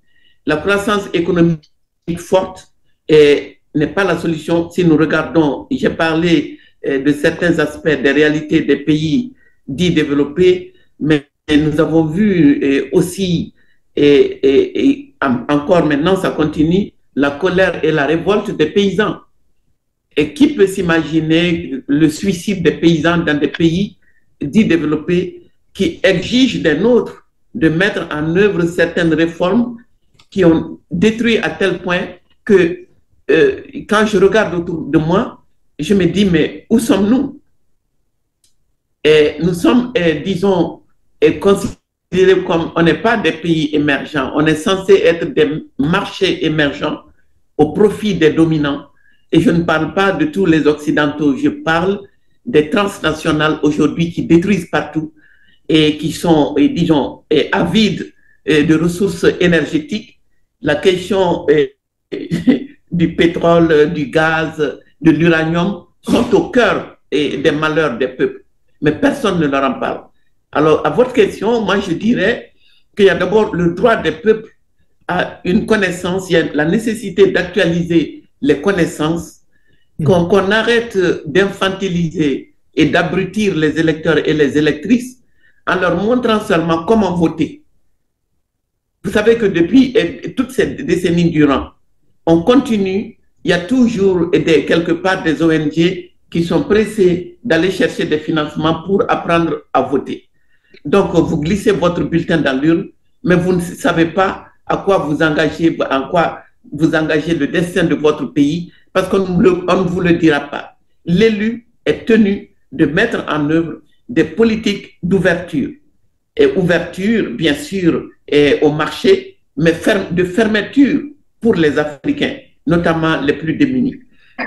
La croissance économique forte n'est pas la solution si nous regardons, j'ai parlé de certains aspects des réalités des pays dits développés, mais nous avons vu aussi, encore maintenant ça continue, la colère et la révolte des paysans. Et qui peut s'imaginer le suicide des paysans dans des pays dits développés qui exigent des nôtres de mettre en œuvre certaines réformes qui ont détruit à tel point que quand je regarde autour de moi, je me dis, mais où sommes-nous? Nous sommes, disons, considérés comme, on n'est pas des pays émergents, on est censé être des marchés émergents au profit des dominants. Et je ne parle pas de tous les Occidentaux, je parle des transnationales aujourd'hui qui détruisent partout et qui sont, disons, avides de ressources énergétiques. La question du pétrole, du gaz, de l'uranium sont au cœur des malheurs des peuples. Mais personne ne leur en parle. Alors, à votre question, moi je dirais qu'il y a d'abord le droit des peuples à une connaissance, il y a la nécessité d'actualiser les connaissances, qu'on arrête d'infantiliser et d'abrutir les électeurs et les électrices en leur montrant seulement comment voter. Vous savez que depuis toutes ces décennies durant, on continue, il y a toujours quelque part des ONG qui sont pressés d'aller chercher des financements pour apprendre à voter. Donc, vous glissez votre bulletin dans l'urne, mais vous ne savez pas à quoi vous engagez, en quoi vous engagez le destin de votre pays, parce qu'on ne vous le dira pas. L'élu est tenu de mettre en œuvre des politiques d'ouverture. Et ouverture, bien sûr, au marché, mais de fermeture pour les Africains, notamment les plus démunis.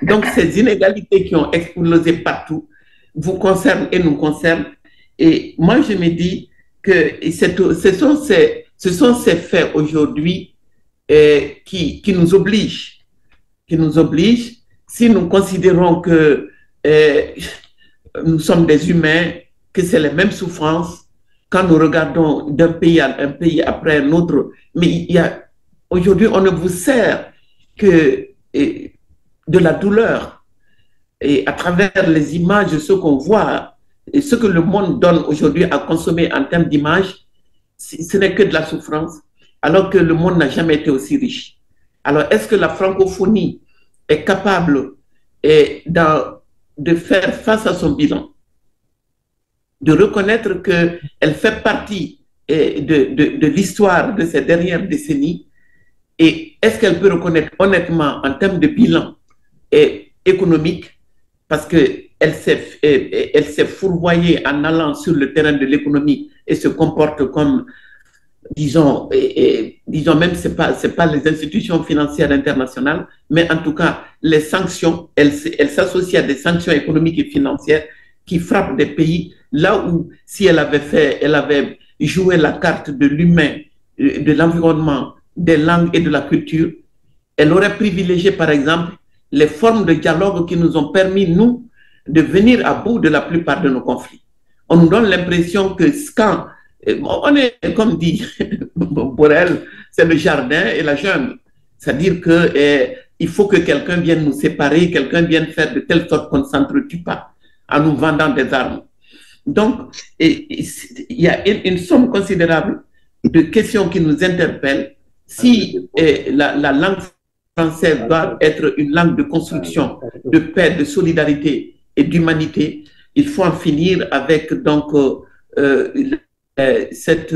Donc, ces inégalités qui ont explosé partout vous concernent et nous concernent. Et moi, je me dis que ce sont ces faits aujourd'hui qui nous obligent. Si nous considérons que nous sommes des humains, que c'est les mêmes souffrances, quand nous regardons d'un pays après un autre, mais aujourd'hui, on ne vous sert que de la douleur. Et à travers les images, ce qu'on voit, et ce que le monde donne aujourd'hui à consommer en termes d'images, ce n'est que de la souffrance, alors que le monde n'a jamais été aussi riche. Alors, est-ce que la francophonie est capable de faire face à son bilan, de reconnaître qu'elle fait partie de l'histoire de ces dernières décennies, et est-ce qu'elle peut reconnaître honnêtement en termes de bilan économique, parce qu'elle s'est fourvoyée en allant sur le terrain de l'économie et se comporte comme, disons même, ce n'est pas les institutions financières internationales, mais en tout cas, les sanctions, elle s'associe à des sanctions économiques et financières qui frappent des pays, là où, si elle avait joué la carte de l'humain de l'environnement, des langues et de la culture, elle aurait privilégié, par exemple, les formes de dialogue qui nous ont permis, nous, de venir à bout de la plupart de nos conflits. On nous donne l'impression que quand on est, comme dit pour elle, c'est le jardin et la jungle. C'est-à-dire qu'il faut que quelqu'un vienne nous séparer, quelqu'un vienne faire de telle sorte qu'on ne s'entretue pas en nous vendant des armes. Donc, il y a une somme considérable de questions qui nous interpellent. Si la langue française doit être une langue de construction, de paix, de solidarité et d'humanité, il faut en finir avec donc cette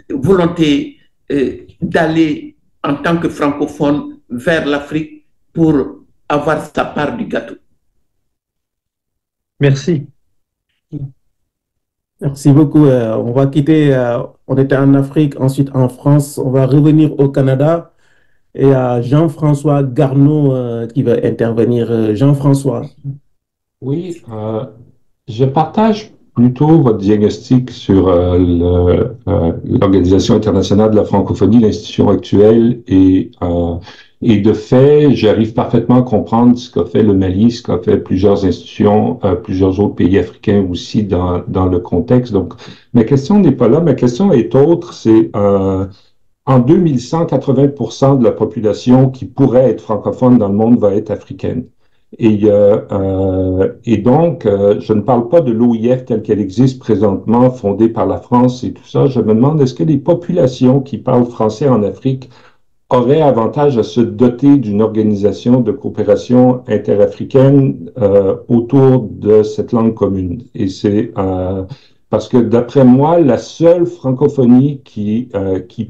volonté d'aller en tant que francophone vers l'Afrique pour avoir sa part du gâteau. Merci. Merci beaucoup. On va quitter, on était en Afrique, ensuite en France, on va revenir au Canada et à Jean-François Garneau qui va intervenir. Jean-François. Oui, je partage plutôt votre diagnostic sur l'Organisation internationale de la francophonie, l'institution actuelle, et de fait, j'arrive parfaitement à comprendre ce qu'a fait le Mali, ce qu'a fait plusieurs institutions, plusieurs autres pays africains aussi dans le contexte. Donc, ma question n'est pas là, ma question est autre, c'est en 2100, 80% de la population qui pourrait être francophone dans le monde va être africaine. Et donc, je ne parle pas de l'OIF telle qu'elle existe présentement, fondée par la France et tout ça. Je me demande, est-ce que les populations qui parlent français en Afrique auraient avantage à se doter d'une organisation de coopération interafricaine autour de cette langue commune? Et c'est parce que, d'après moi, la seule francophonie qui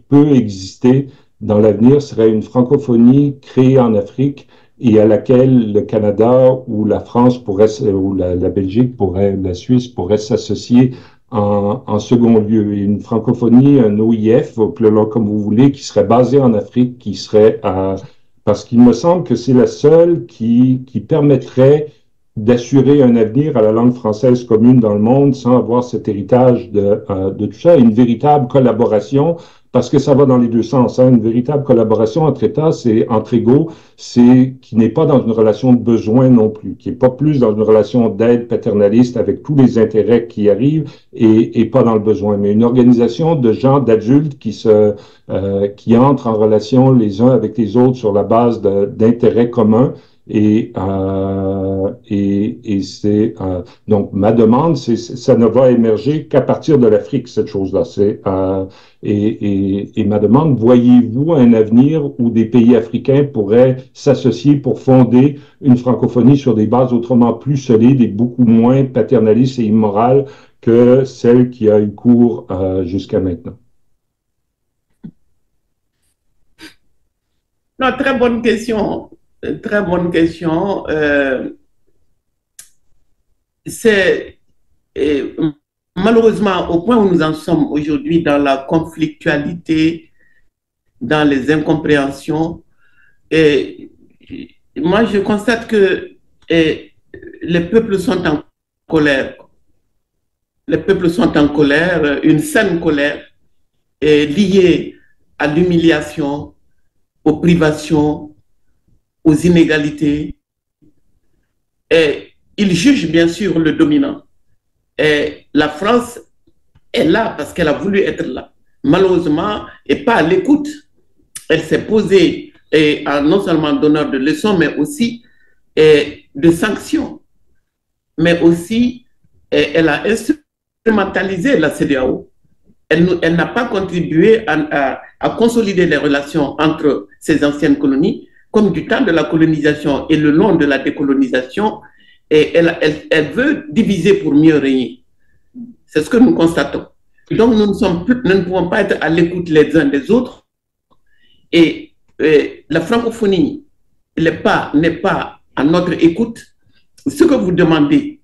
peut exister dans l'avenir serait une francophonie créée en Afrique et à laquelle le Canada ou la France pourrait, ou la Belgique pourrait, la Suisse pourrait s'associer en second lieu. Et une francophonie, un OIF, comme vous voulez, qui serait basé en Afrique, qui serait parce qu'il me semble que c'est la seule qui permettrait d'assurer un avenir à la langue française commune dans le monde sans avoir cet héritage de tout ça, une véritable collaboration, parce que ça va dans les deux sens. Hein. Une véritable collaboration entre États, c'est entre égaux, c'est qui n'est pas dans une relation de besoin non plus, qui n'est pas plus dans une relation d'aide paternaliste avec tous les intérêts qui arrivent et pas dans le besoin, mais une organisation de gens, d'adultes qui entrent en relation les uns avec les autres sur la base d'intérêts communs. Et c'est donc ma demande, ça ne va émerger qu'à partir de l'Afrique, cette chose-là. Et ma demande, voyez-vous un avenir où des pays africains pourraient s'associer pour fonder une francophonie sur des bases autrement plus solides et beaucoup moins paternalistes et immorales que celle qui a eu cours jusqu'à maintenant? Non, très bonne question. Très bonne question. C'est malheureusement au point où nous en sommes aujourd'hui dans la conflictualité, dans les incompréhensions. Et moi, je constate que les peuples sont en colère. Les peuples sont en colère, une saine colère liée à l'humiliation, aux privations, aux inégalités. Et ils jugent bien sûr le dominant. Et la France est là parce qu'elle a voulu être là. Malheureusement, et pas à l'écoute. Elle s'est posée non seulement donneur de leçons, mais aussi de sanctions. Mais aussi, elle a instrumentalisé la CEDEAO. Elle n'a pas contribué à consolider les relations entre ces anciennes colonies, comme du temps de la colonisation et le long de la décolonisation, et elle veut diviser pour mieux régner. C'est ce que nous constatons. Donc, nous ne pouvons pas être à l'écoute les uns des autres. Et la francophonie n'est pas à notre écoute. Ce que vous demandez,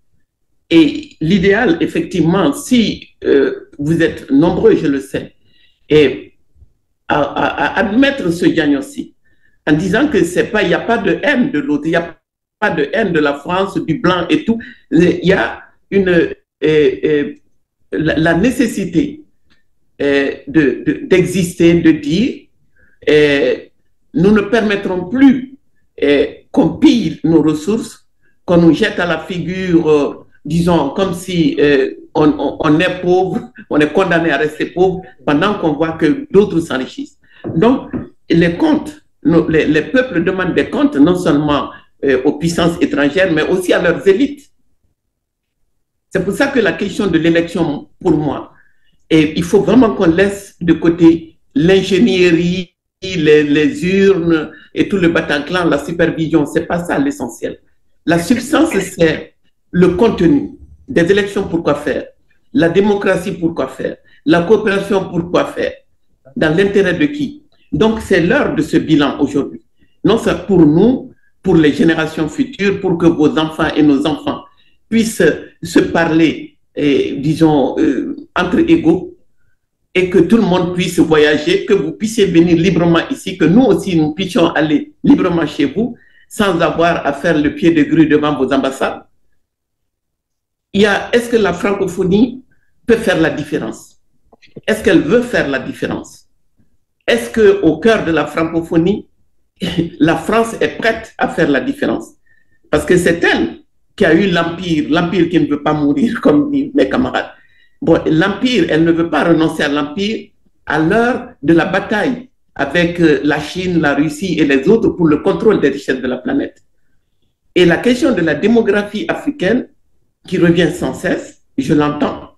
et l'idéal, effectivement, si vous êtes nombreux, je le sais, et à admettre ce diagnostic, en disant que il n'y a pas de haine de l'autre, il n'y a pas de haine de la France, du blanc et tout. Il y a une la nécessité d'exister, de dire, nous ne permettrons plus qu'on pille nos ressources, qu'on nous jette à la figure, disons, comme si on est pauvre, on est condamné à rester pauvre, pendant qu'on voit que d'autres s'enrichissent. Donc, les comptes, les peuples demandent des comptes, non seulement aux puissances étrangères, mais aussi à leurs élites. C'est pour ça que la question de l'élection, pour moi, il faut vraiment qu'on laisse de côté l'ingénierie, les urnes et tout le Bataclan, la supervision. Ce n'est pas ça l'essentiel. La substance, c'est le contenu des élections, pourquoi faire, la démocratie, pourquoi faire, la coopération, pourquoi faire, dans l'intérêt de qui. Donc, c'est l'heure de ce bilan aujourd'hui. Non, c'est pour nous, pour les générations futures, pour que vos enfants et nos enfants puissent se parler, disons, entre égaux, et que tout le monde puisse voyager, que vous puissiez venir librement ici, que nous aussi, nous puissions aller librement chez vous, sans avoir à faire le pied de grue devant vos ambassades. Est-ce que la francophonie peut faire la différence? Est-ce qu'elle veut faire la différence? Est-ce qu'au cœur de la francophonie, la France est prête à faire la différence? Parce que c'est elle qui a eu l'empire qui ne veut pas mourir, comme disent mes camarades. Bon, l'empire, elle ne veut pas renoncer à l'empire à l'heure de la bataille avec la Chine, la Russie et les autres pour le contrôle des richesses de la planète. Et la question de la démographie africaine, qui revient sans cesse, je l'entends.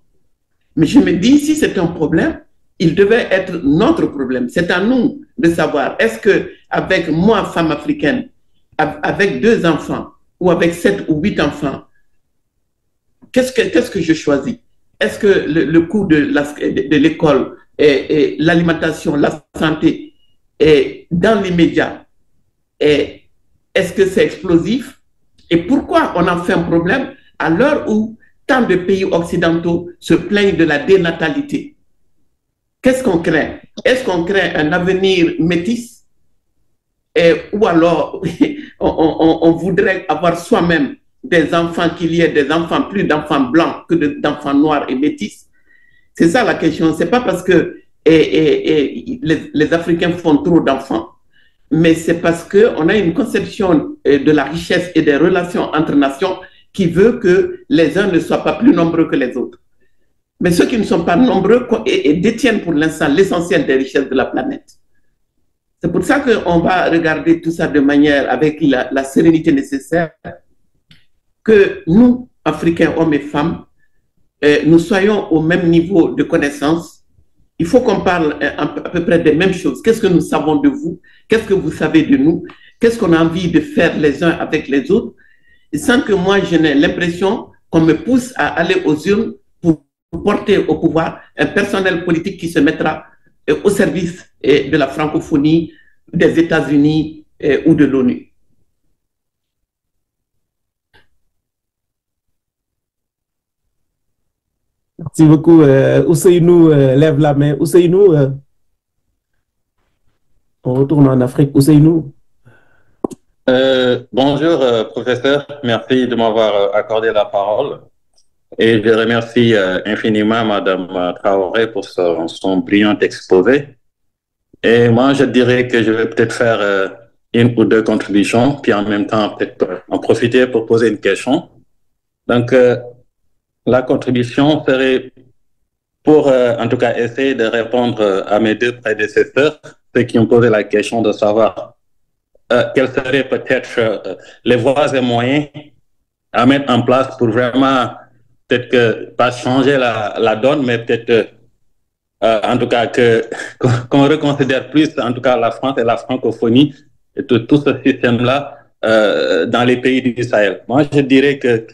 Mais je me dis, si c'est un problème, il devait être notre problème. C'est à nous de savoir, est-ce qu'avec moi, femme africaine, avec 2 enfants, ou avec 7 ou 8 enfants, qu'est-ce que je choisis? Est-ce que le coût de l'école et l'alimentation, la santé, est dans l'immédiat, est-ce que c'est explosif? Et pourquoi on en fait un problème à l'heure où tant de pays occidentaux se plaignent de la dénatalité? Qu'est-ce qu'on craint? Est-ce qu'on craint un avenir métis? Ou alors on voudrait avoir soi-même des enfants, qu'il y ait des enfants, plus d'enfants blancs que d'enfants noirs et métis? C'est ça la question. Ce n'est pas parce que les Africains font trop d'enfants, mais c'est parce qu'on a une conception de la richesse et des relations entre nations qui veut que les uns ne soient pas plus nombreux que les autres. Mais ceux qui ne sont pas nombreux et détiennent pour l'instant l'essentiel des richesses de la planète. C'est pour ça qu'on va regarder tout ça de manière avec la sérénité nécessaire, que nous, Africains, hommes et femmes, nous soyons au même niveau de connaissance. Il faut qu'on parle à peu près des mêmes choses. Qu'est-ce que nous savons de vous? Qu'est-ce que vous savez de nous? Qu'est-ce qu'on a envie de faire les uns avec les autres? Et sans que moi, je n'ai l'impression qu'on me pousse à aller aux urnes pour porter au pouvoir un personnel politique qui se mettra au service de la francophonie, des États-Unis ou de l'ONU. Merci beaucoup. Ousseynou lève la main. Ousseynou, on retourne en Afrique. Ousseynou. Bonjour, professeur. Merci de m'avoir accordé la parole. Et je remercie infiniment Madame Traoré pour son brillant exposé. Et moi, je dirais que je vais peut-être faire une ou 2 contributions, puis en même temps, peut-être en profiter pour poser une question. Donc, la contribution serait pour, en tout cas, essayer de répondre à mes 2 prédécesseurs, ceux qui ont posé la question de savoir quels seraient peut-être les voies et moyens à mettre en place pour vraiment, peut-être que, pas changer la donne, mais peut-être, en tout cas, qu'on reconsidère plus, en tout cas, la France et la francophonie et tout ce système-là dans les pays du Sahel. Moi, je dirais que,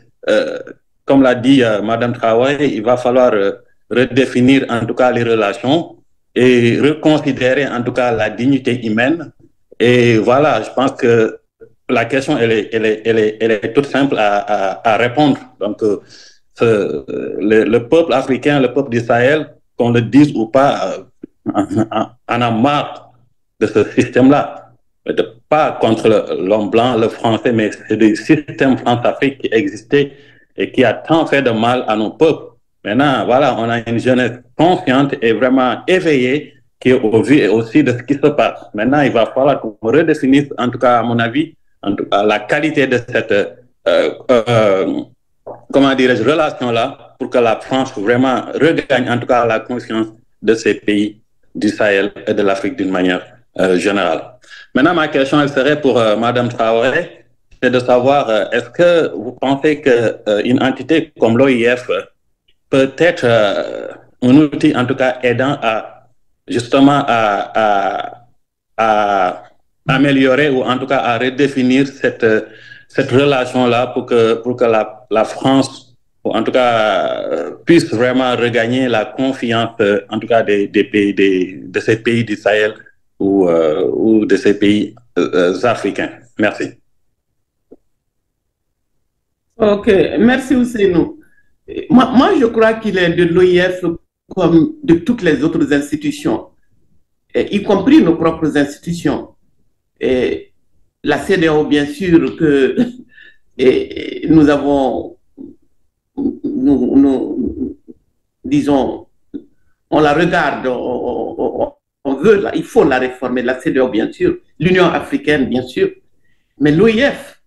comme l'a dit Madame Traoré, il va falloir redéfinir, en tout cas, les relations et reconsidérer, en tout cas, la dignité humaine. Et voilà, je pense que la question, elle est toute simple à répondre. Donc, le peuple africain, le peuple du Sahel, qu'on le dise ou pas, en a marre de ce système-là. Pas contre l'homme blanc, le français, mais c'est des systèmes France-Afrique qui existaient et qui a tant fait de mal à nos peuples. Maintenant, voilà, on a une jeunesse consciente et vraiment éveillée qui est au vu aussi de ce qui se passe. Maintenant, il va falloir qu'on redéfinisse, en tout cas à mon avis, en tout cas, la qualité de cette comment dirais-je, relation-là pour que la France vraiment regagne en tout cas la conscience de ces pays du Sahel et de l'Afrique d'une manière générale. Maintenant, ma question, elle serait pour Madame Traoré, c'est de savoir, est-ce que vous pensez qu'une entité comme l'OIF peut être un outil, en tout cas, aidant à justement à améliorer ou en tout cas à redéfinir cette relation-là pour que la France, en tout cas, puisse vraiment regagner la confiance, en tout cas, de ces pays du Sahel ou de ces pays africains. Merci. Ok, merci Ousseynou. Moi, je crois qu'il est de l'OIF comme de toutes les autres institutions, y compris nos propres institutions. Et la CEDEAO, bien sûr, que nous avons, disons, on la regarde, on veut, il faut la réformer, la CEDEAO, bien sûr, l'Union africaine, bien sûr, mais l'OIF,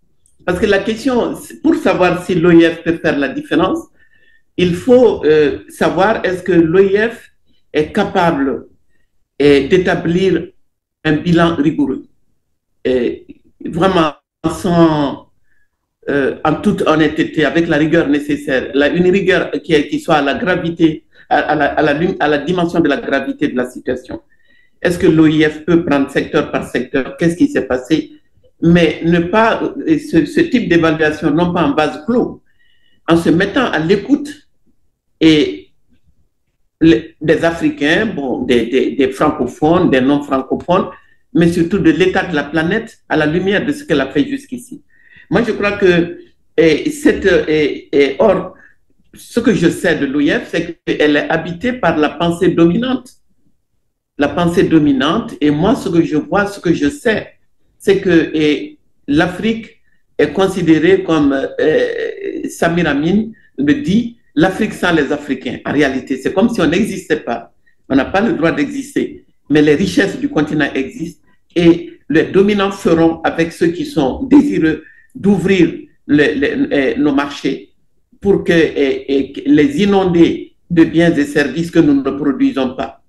parce que la question, pour savoir si l'OIF peut faire la différence, il faut savoir est-ce que l'OIF est capable d'établir un bilan rigoureux. Et vraiment en toute honnêteté, avec la rigueur nécessaire, une rigueur qui soit à la gravité, à la dimension de la gravité de la situation. Est-ce que l'OIF peut prendre secteur par secteur? Qu'est-ce qui s'est passé? Mais ne pas, ce type d'évaluation, non pas en base clos, en se mettant à l'écoute et des Africains, bon, des francophones, des non-francophones, mais surtout de l'état de la planète à la lumière de ce qu'elle a fait jusqu'ici. Moi, je crois que or, ce que je sais de l'OIF, c'est qu'elle est habitée par la pensée dominante. La pensée dominante, et moi, ce que je vois, ce que je sais, c'est que l'Afrique est considérée comme, Samir Amin le dit, l'Afrique sans les Africains. En réalité, c'est comme si on n'existait pas. On n'a pas le droit d'exister. Mais les richesses du continent existent et les dominants feront avec ceux qui sont désireux d'ouvrir nos marchés pour que les inonder de biens et services que nous ne produisons pas.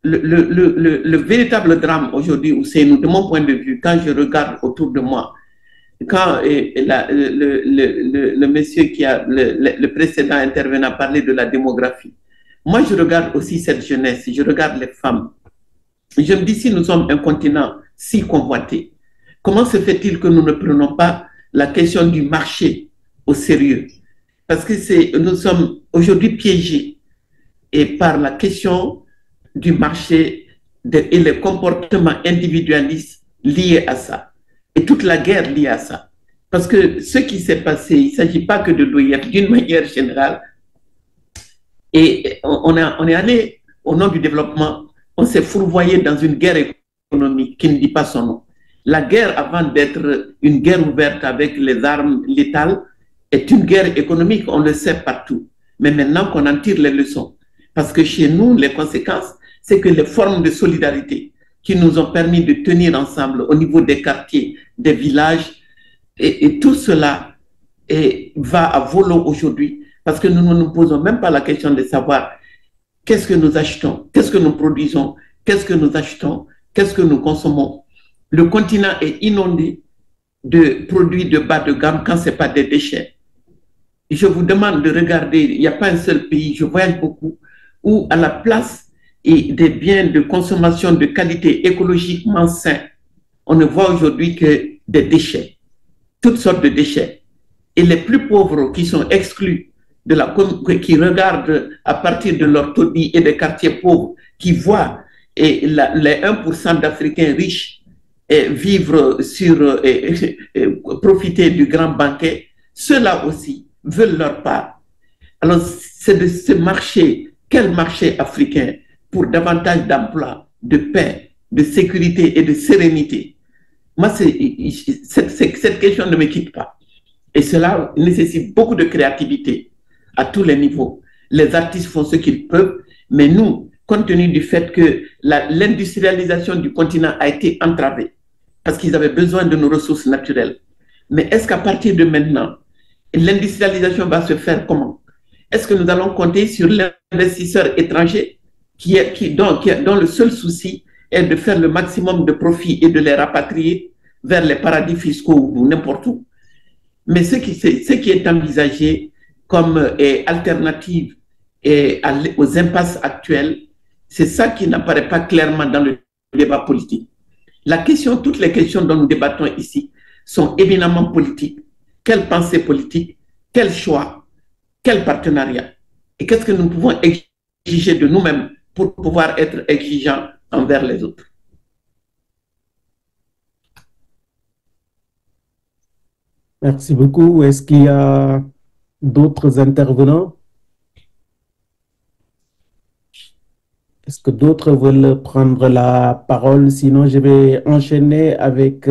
Le véritable drame aujourd'hui, c'est de mon point de vue, quand je regarde autour de moi, quand le monsieur le précédent intervenant parlait de la démographie, moi je regarde aussi cette jeunesse, je regarde les femmes. Je me dis, si nous sommes un continent si convoité, comment se fait-il que nous ne prenons pas la question du marché au sérieux? Parce que nous sommes aujourd'hui piégés par la question du marché et les comportements individualistes liés à ça. Et toute la guerre liée à ça. Parce que ce qui s'est passé, il ne s'agit pas que de l'OIF, d'une manière générale. Et on est allé, au nom du développement, on s'est fourvoyé dans une guerre économique qui ne dit pas son nom. La guerre, avant d'être une guerre ouverte avec les armes létales, est une guerre économique, on le sait partout. Mais maintenant qu'on en tire les leçons. Parce que chez nous, les conséquences, c'est que les formes de solidarité qui nous ont permis de tenir ensemble au niveau des quartiers, des villages, et tout cela va à volo aujourd'hui, parce que nous ne nous posons même pas la question de savoir qu'est-ce que nous achetons, qu'est-ce que nous produisons, qu'est-ce que nous achetons, qu'est-ce que nous consommons. Le continent est inondé de produits de bas de gamme quand ce n'est pas des déchets. Je vous demande de regarder, il n'y a pas un seul pays, je voyage beaucoup, où à la place des biens de consommation de qualité écologiquement sains, on ne voit aujourd'hui que des déchets, toutes sortes de déchets. Et les plus pauvres qui sont exclus, qui regardent à partir de leur taudis et des quartiers pauvres, qui voient les 1% d'Africains riches vivre profiter du grand banquet, ceux-là aussi veulent leur part. Alors, c'est de ce marché, quel marché africain pour davantage d'emplois, de paix, de sécurité et de sérénité? Moi, cette question ne me quitte pas. Et cela nécessite beaucoup de créativité à tous les niveaux. les artistes font ce qu'ils peuvent, mais nous, compte tenu du fait que l'industrialisation du continent a été entravée, parce qu'ils avaient besoin de nos ressources naturelles. Mais est-ce qu'à partir de maintenant, l'industrialisation va se faire comment? Est-ce que nous allons compter sur l'investisseur étranger dont le seul souci est de faire le maximum de profit et de les rapatrier vers les paradis fiscaux ou n'importe où? Mais ce qui est envisagé comme alternative aux impasses actuelles, c'est ça qui n'apparaît pas clairement dans le débat politique. Toutes les questions dont nous débattons ici sont éminemment politiques. Quelle pensée politique, quel choix, quel partenariat? Et qu'est-ce que nous pouvons exiger de nous-mêmes pour pouvoir être exigeants envers les autres? Merci beaucoup. Est-ce qu'il y a d'autres intervenants? Est-ce que d'autres veulent prendre la parole? Sinon, je vais enchaîner avec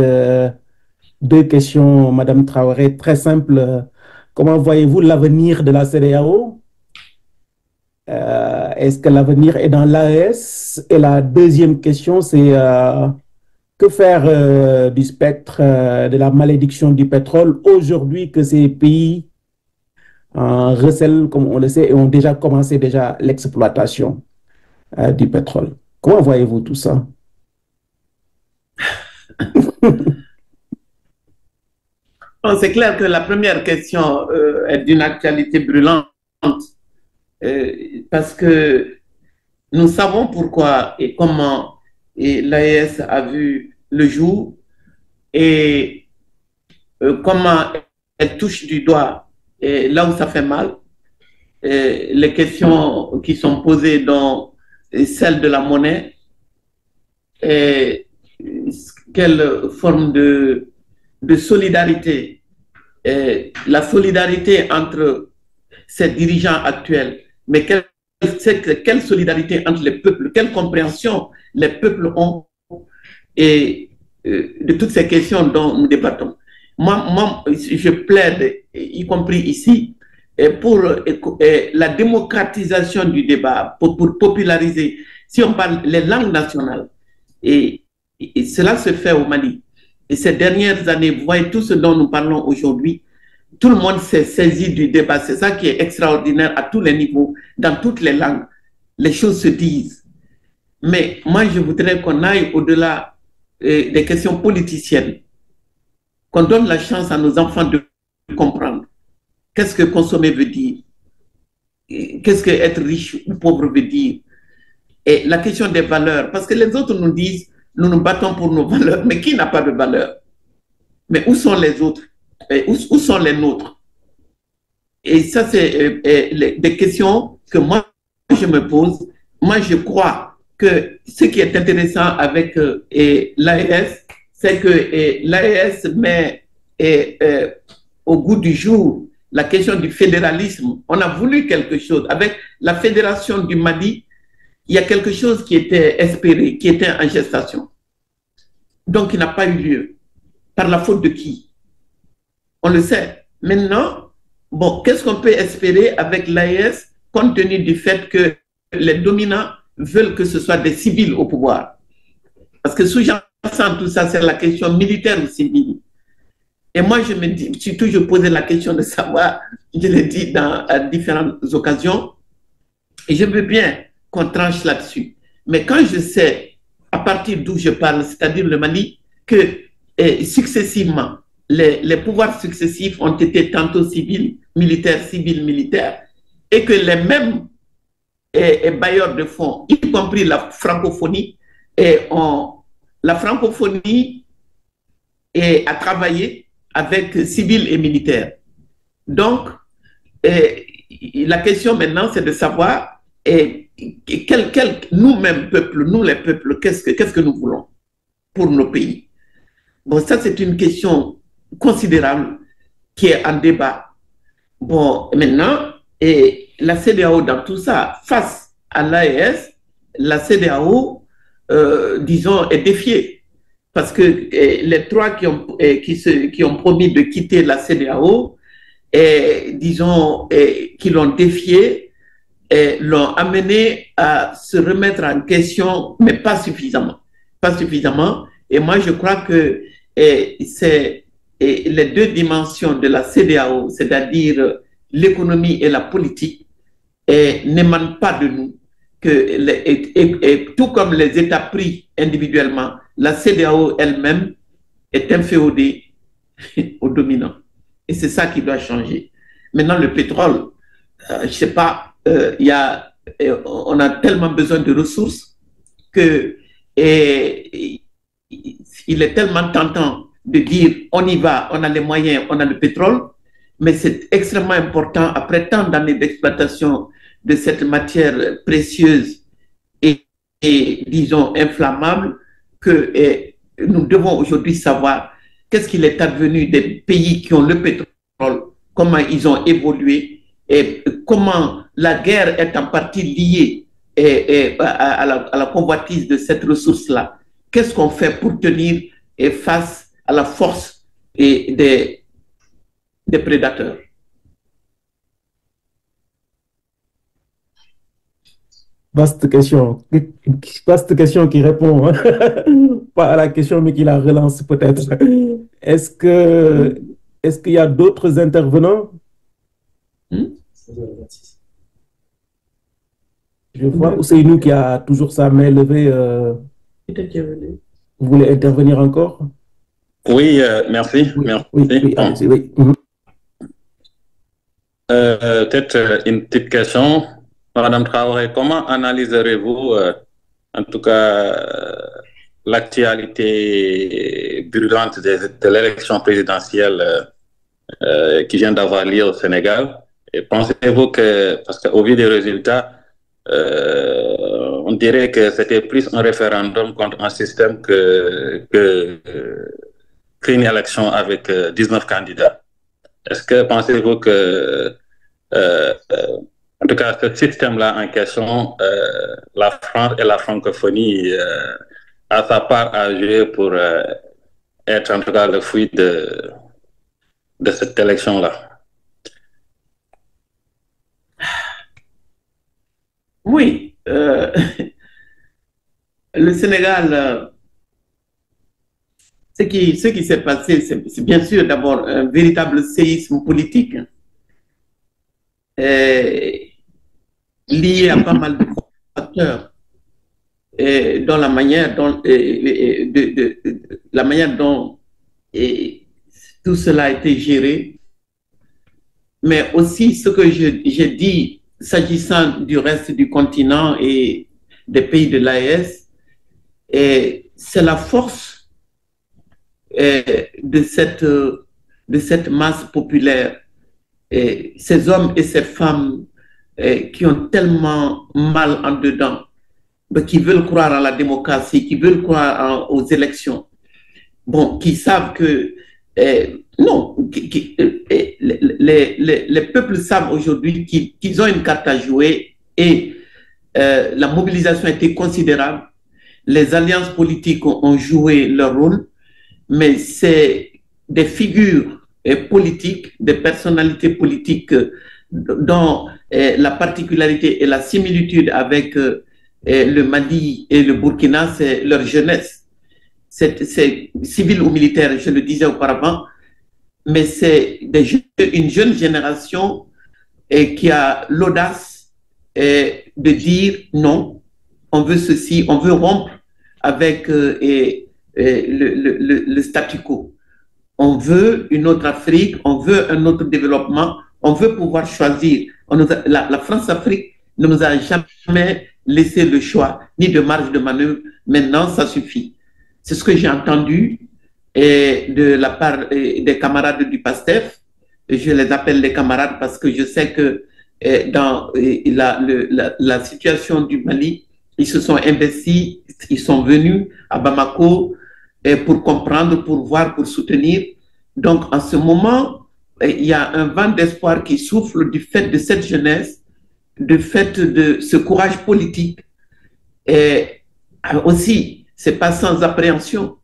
deux questions, Madame Traoré, très simples. Comment voyez-vous l'avenir de la CEDEAO? Est-ce que l'avenir est dans l'AES? Et la deuxième question, c'est que faire du spectre de la malédiction du pétrole aujourd'hui que ces pays recèlent, comme on le sait, et ont déjà commencé l'exploitation du pétrole? Comment voyez-vous tout ça? Bon, c'est clair que la première question est d'une actualité brûlante parce que nous savons pourquoi et comment l'AES a vu le jour et comment elle touche du doigt là où ça fait mal. Les questions qui sont posées dans celle de la monnaie, quelle forme de solidarité, la solidarité entre ces dirigeants actuels, mais quelle solidarité entre les peuples, quelle compréhension les peuples ont et de toutes ces questions dont nous débattons. Moi, je plaide, y compris ici, pour la démocratisation du débat, pour populariser, si on parle les langues nationales, et cela se fait au Mali. Et ces dernières années, vous voyez tout ce dont nous parlons aujourd'hui, tout le monde s'est saisi du débat. C'est ça qui est extraordinaire à tous les niveaux, dans toutes les langues. Les choses se disent. Mais moi, je voudrais qu'on aille au-delà des questions politiciennes, qu'on donne la chance à nos enfants de comprendre. Qu'est-ce que consommer veut dire? Qu'est-ce que être riche ou pauvre veut dire? Et la question des valeurs, parce que les autres nous disent, nous nous battons pour nos valeurs, mais qui n'a pas de valeurs? Mais où sont les autres? Et où sont les nôtres? Et ça, c'est des questions que moi, je me pose. Moi, je crois que ce qui est intéressant avec l'AES, c'est que l'AES met au goût du jour la question du fédéralisme. On a voulu quelque chose. Avec la fédération du Mali, il y a quelque chose qui était espéré, qui était en gestation. Donc, il n'a pas eu lieu. Par la faute de qui? On le sait. Maintenant, bon, qu'est-ce qu'on peut espérer avec l'AES compte tenu du fait que les dominants veulent que ce soit des civils au pouvoir? Parce que sous-jacent tout ça, c'est la question militaire ou civile. Et moi, je me suis toujours posé la question de savoir, je l'ai dit à différentes occasions, et je veux bien qu'on tranche là-dessus. Mais quand je sais, à partir d'où je parle, c'est-à-dire le Mali, que successivement, les pouvoirs successifs ont été tantôt civils, militaires, et que les mêmes bailleurs de fonds, y compris la francophonie, la francophonie a travaillé avec civils et militaires. Donc, la question maintenant, c'est de savoir nous-mêmes, peuple, nous les peuples, qu'est-ce que nous voulons pour nos pays? Bon, ça, c'est une question considérable qui est en débat. Bon, maintenant, la CEDEAO dans tout ça, face à l'AES, la CEDEAO, disons, est défiée. Parce que les trois qui ont promis de quitter la CEDEAO, disons, qui l'ont défiée, l'ont amené à se remettre en question, mais pas suffisamment. Pas suffisamment. Et moi, je crois que c'est les deux dimensions de la CEDEAO, c'est-à-dire l'économie et la politique, n'émanent pas de nous. Tout comme les États pris individuellement, la CEDEAO elle-même est inféodée aux dominants. Et c'est ça qui doit changer. Maintenant, le pétrole, je ne sais pas, on a tellement besoin de ressources que il est tellement tentant de dire on y va, on a les moyens, on a le pétrole, mais c'est extrêmement important, après tant d'années d'exploitation de cette matière précieuse et disons, inflammable, que nous devons aujourd'hui savoir qu'est-ce qu'il est advenu des pays qui ont le pétrole, comment ils ont évolué et comment la guerre est en partie liée à la convoitise de cette ressource-là. Qu'est-ce qu'on fait pour tenir face à la force des prédateurs? Vaste question qui répond hein? Pas à la question, mais qui la relance peut-être. Est-ce qu'il y a d'autres intervenants? Je vois Ousseynou qui a toujours sa main levée. Vous voulez intervenir encore? Oui, merci. Merci. Oui. Peut-être une petite question. Madame Traoré, comment analyserez-vous, en tout cas, l'actualité brûlante de l'élection présidentielle qui vient d'avoir lieu au Sénégal? Et pensez-vous que, parce qu'au vu des résultats, on dirait que c'était plus un référendum contre un système qu'une élection avec 19 candidats. Est-ce que pensez-vous que en tout cas, ce système-là en question, la France et la francophonie a sa part à jouer pour être en tout cas le fruit de cette élection-là? Oui. Le Sénégal, ce qui s'est passé, c'est bien sûr d'abord un véritable séisme politique. Lié à pas mal de facteurs dans la manière dont tout cela a été géré, mais aussi ce que j'ai dit s'agissant du reste du continent et des pays de l'AES, c'est la force de cette masse populaire, ces hommes et ces femmes qui ont tellement mal en dedans, qui veulent croire en la démocratie, qui veulent croire aux élections, qui savent que non, les peuples savent aujourd'hui qu'ils ont une carte à jouer et la mobilisation a été considérable, les alliances politiques ont joué leur rôle, mais c'est des figures politiques, des personnalités politiques dont la particularité et la similitude avec le Mali et le Burkina, c'est leur jeunesse. C'est civil ou militaire, je le disais auparavant, mais c'est une jeune génération qui a l'audace de dire non, on veut ceci, on veut rompre avec le statu quo. On veut une autre Afrique, on veut un autre développement, on veut pouvoir choisir. La France-Afrique ne nous a jamais laissé le choix, ni de marge de manœuvre. Maintenant, ça suffit. C'est ce que j'ai entendu de la part des camarades du PASTEF. Je les appelle les camarades parce que je sais que dans la situation du Mali, ils se sont investis, ils sont venus à Bamako pour comprendre, pour voir, pour soutenir. Donc, en ce moment, il y a un vent d'espoir qui souffle du fait de cette jeunesse, du fait de ce courage politique. Et aussi, ce n'est pas sans appréhension,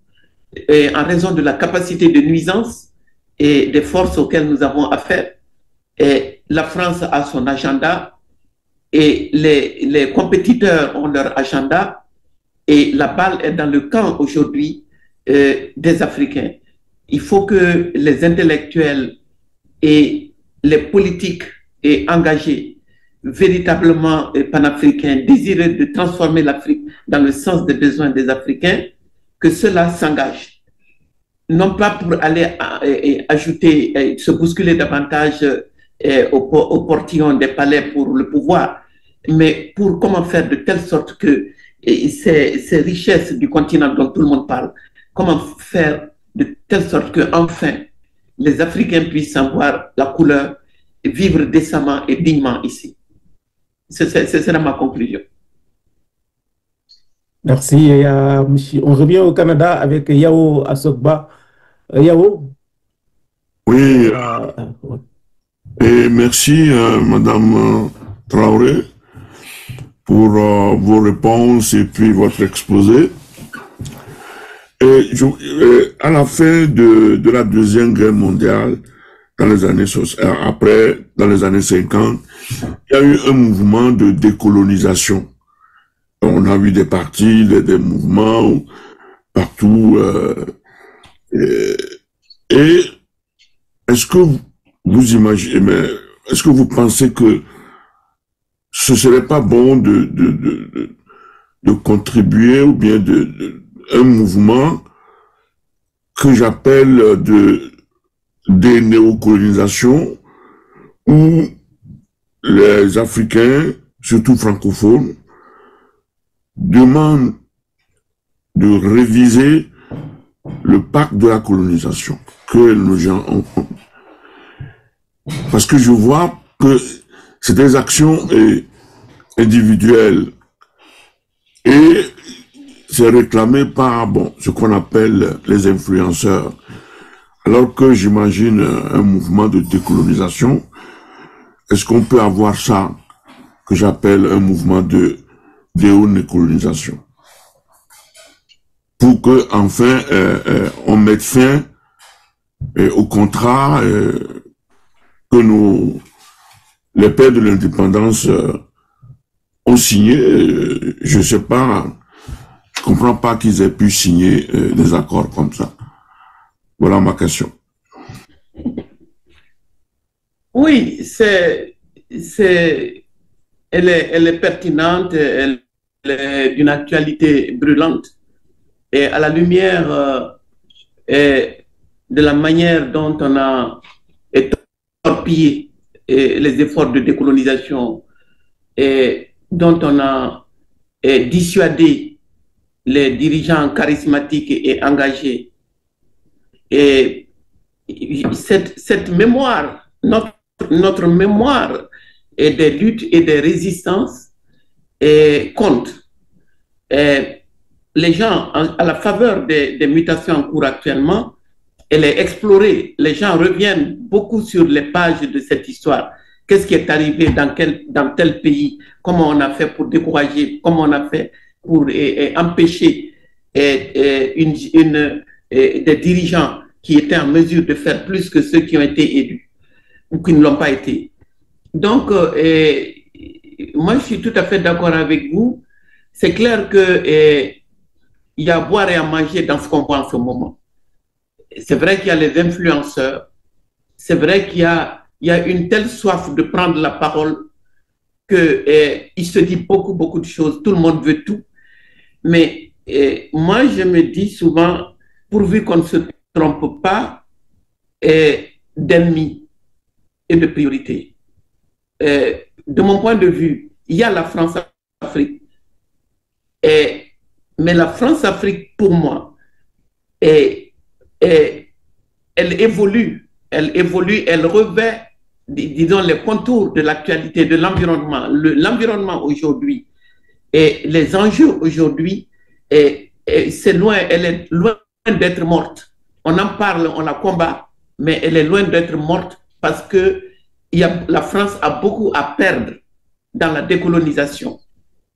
en raison de la capacité de nuisance et des forces auxquelles nous avons affaire. Et la France a son agenda et les compétiteurs ont leur agenda et la balle est dans le camp aujourd'hui des Africains. Il faut que les intellectuels et les politiques engagés, véritablement panafricains, désireux de transformer l'Afrique dans le sens des besoins des Africains, que cela s'engage. Non pas pour aller ajouter, se bousculer davantage au portillon des palais pour le pouvoir, mais pour comment faire de telle sorte que ces richesses du continent dont tout le monde parle, comment faire de telle sorte que enfin les Africains puissent en voir la couleur et vivre décemment et dignement ici. Ce sera ma conclusion. Merci. On revient au Canada avec Yao Asokba. Yao? Oui. Et merci, Madame Traoré, pour vos réponses et puis votre exposé. Et à la fin de la Deuxième Guerre mondiale, dans les années 50, il y a eu un mouvement de décolonisation. On a vu des partis, des mouvements partout. Et est-ce que vous imaginez, est-ce que vous pensez que ce serait pas bon de contribuer ou bien un mouvement que j'appelle des néocolonisations où les Africains, surtout francophones, demandent de réviser le pacte de la colonisation que nos gens ont. Parce que je vois que c'est des actions individuelles et c'est réclamé par ce qu'on appelle les influenceurs. Alors que j'imagine un mouvement de décolonisation, est-ce qu'on peut avoir ça que j'appelle un mouvement de décolonisation pour que enfin on mette fin au contrat que les pères de l'indépendance ont signé. Je sais pas, je comprends pas qu'ils aient pu signer des accords comme ça. Voilà ma question. Oui, elle est pertinente, elle est d'une actualité brûlante. Et à la lumière de la manière dont on a torpillé les efforts de décolonisation et dont on a dissuadé les dirigeants charismatiques et engagés. Et cette mémoire, notre mémoire et des luttes et des résistances compte. Les gens, à la faveur des mutations en cours actuellement, elle est explorée. Les gens reviennent beaucoup sur les pages de cette histoire. Qu'est-ce qui est arrivé dans tel pays? Comment on a fait pour décourager? Comment on a fait pour empêcher des dirigeants qui étaient en mesure de faire plus que ceux qui ont été élus ou qui ne l'ont pas été? Donc, moi, je suis tout à fait d'accord avec vous. C'est clair qu'il y a à boire et à manger dans ce qu'on voit en ce moment. C'est vrai qu'il y a les influenceurs. C'est vrai qu'il y a une telle soif de prendre la parole qu'il se dit beaucoup de choses. Tout le monde veut tout. Mais moi, je me dis souvent, pourvu qu'on ne se trompe pas d'ennemis et de priorités. De mon point de vue, il y a la France-Afrique. Mais la France-Afrique, pour moi, elle évolue, elle revêt, disons, les contours de l'actualité, de l'environnement. L'environnement aujourd'hui et les enjeux aujourd'hui, c'est loin, elle est loin d'être morte. On en parle, on la combat, mais elle est loin d'être morte parce que la France a beaucoup à perdre dans la décolonisation.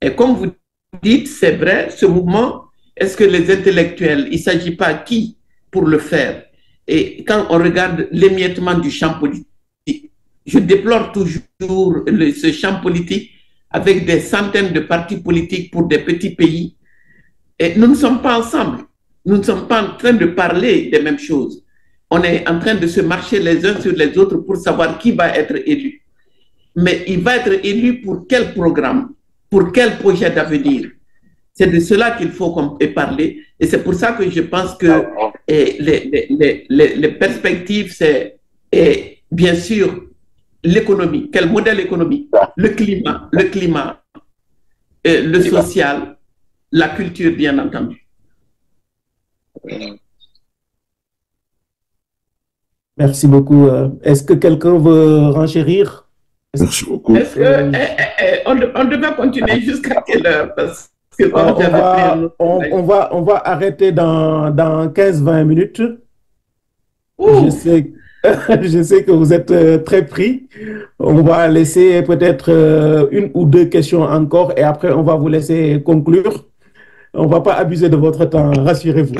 Et comme vous dites, c'est vrai, ce mouvement, est-ce que les intellectuels, il ne s'agit pas qui pour le faire? Et quand on regarde l'émiettement du champ politique, je déplore toujours ce champ politique avec des centaines de partis politiques pour des petits pays. Et nous ne sommes pas ensemble. Nous ne sommes pas en train de parler des mêmes choses. On est en train de se marcher les uns sur les autres pour savoir qui va être élu. Mais il va être élu pour quel programme, pour quel projet d'avenir. C'est de cela qu'il faut parler. Et c'est pour ça que je pense que les perspectives, c'est bien sûr l'économie. Quel modèle économique? Le climat, le social, la culture, bien entendu. Merci beaucoup. Est-ce que quelqu'un veut renchérir? Merci beaucoup. Est-ce qu'on devait continuer jusqu'à quelle heure? Parce que on va arrêter dans 15-20 minutes. Ouh. Je sais que vous êtes très pris. On va laisser peut-être une ou deux questions encore et après on va vous laisser conclure. On ne va pas abuser de votre temps, rassurez-vous.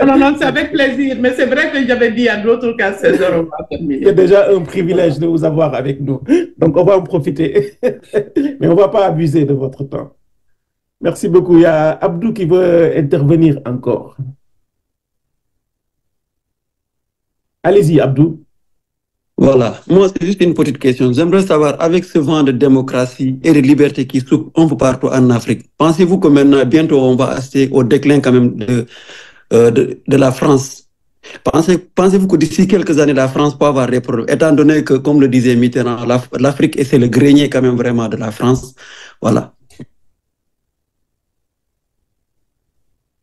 Non, c'est avec plaisir. Mais c'est vrai que j'avais dit à d'autres qu'à 16 heures, on va terminer. C'est déjà un privilège de vous avoir avec nous. Donc, on va en profiter. Mais on ne va pas abuser de votre temps. Merci beaucoup. Il y a Abdou qui veut intervenir encore. Allez-y, Abdou. Voilà, moi c'est juste une petite question. J'aimerais savoir, avec ce vent de démocratie et de liberté qui souffle un peu partout en Afrique, pensez-vous que maintenant, bientôt, on va assister au déclin quand même de la France? Pensez-vous que d'ici quelques années, la France peut avoir des problèmes, étant donné que, comme le disait Mitterrand, l'Afrique c'est le grenier quand même vraiment de la France? Voilà.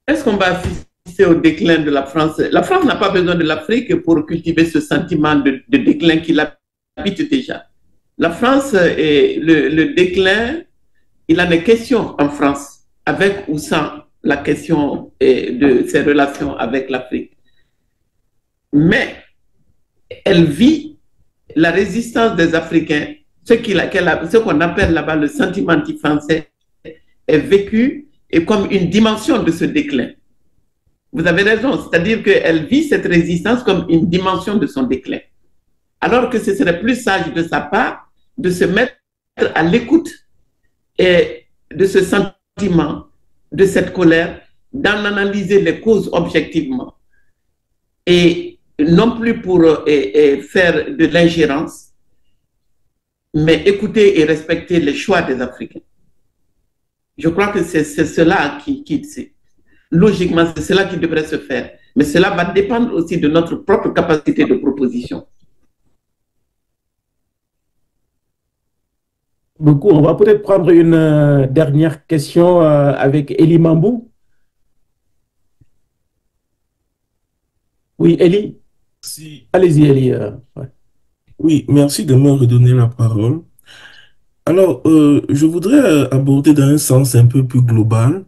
Est-ce qu'on va assister au déclin de la France? La France n'a pas besoin de l'Afrique pour cultiver ce sentiment de déclin qui l'habite déjà. La France, le déclin, il en est question en France, avec ou sans la question de ses relations avec l'Afrique. Mais elle vit la résistance des Africains, ce qu'on appelle là-bas le sentiment anti-français, est vécu et comme une dimension de ce déclin. Vous avez raison, c'est-à-dire qu'elle vit cette résistance comme une dimension de son déclin. Alors que ce serait plus sage de sa part de se mettre à l'écoute et de ce sentiment, de cette colère, d'en analyser les causes objectivement. Et non plus pour faire de l'ingérence, mais écouter et respecter les choix des Africains. Je crois que c'est cela logiquement, c'est cela qui devrait se faire. Mais cela va dépendre aussi de notre propre capacité de proposition. Beaucoup. On va peut-être prendre une dernière question avec Elie Mambou. Oui, Elie. Si. Allez-y, Elie. Ouais. Oui, merci de me redonner la parole. Alors, je voudrais aborder dans un sens un peu plus global.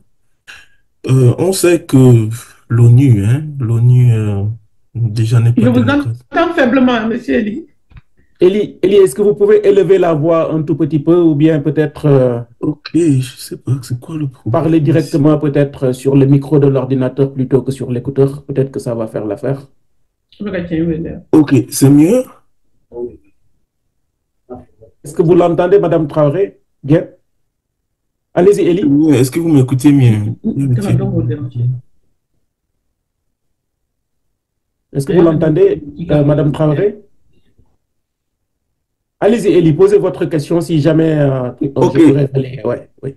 On sait que l'ONU, déjà n'est pas Je vous démocratique. entends faiblement, monsieur Elie. Elie, est-ce que vous pouvez élever la voix un tout petit peu ou bien peut-être Ok, je sais pas, c'est quoi le problème? parler directement peut-être sur le micro de l'ordinateur plutôt que sur l'écouteur? Peut-être que ça va faire l'affaire. Ok, c'est mieux? Est-ce que vous l'entendez, Madame Traoré? Bien. Allez-y, Elie. Est-ce que vous m'écoutez mieux? Est-ce que vous l'entendez, Madame Traoré? Allez-y, Elie, posez votre question si jamais Ok. je pourrais aller. Ouais, oui.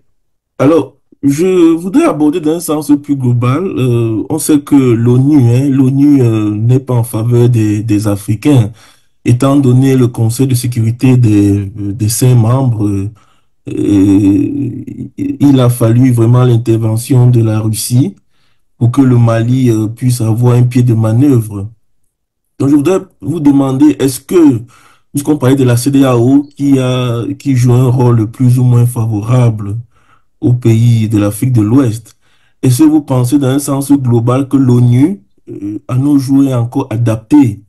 Alors, je voudrais aborder d'un sens plus global. On sait que l'ONU n'est pas en faveur des Africains, étant donné le Conseil de sécurité des 5 membres. Il a fallu vraiment l'intervention de la Russie pour que le Mali puisse avoir un pied de manœuvre. Donc, je voudrais vous demander, est-ce que, puisqu'on parlait de la CEDEAO qui joue un rôle plus ou moins favorable aux pays de l'Afrique de l'Ouest, est-ce que vous pensez dans un sens global que l'ONU, à nos jours, est encore adaptée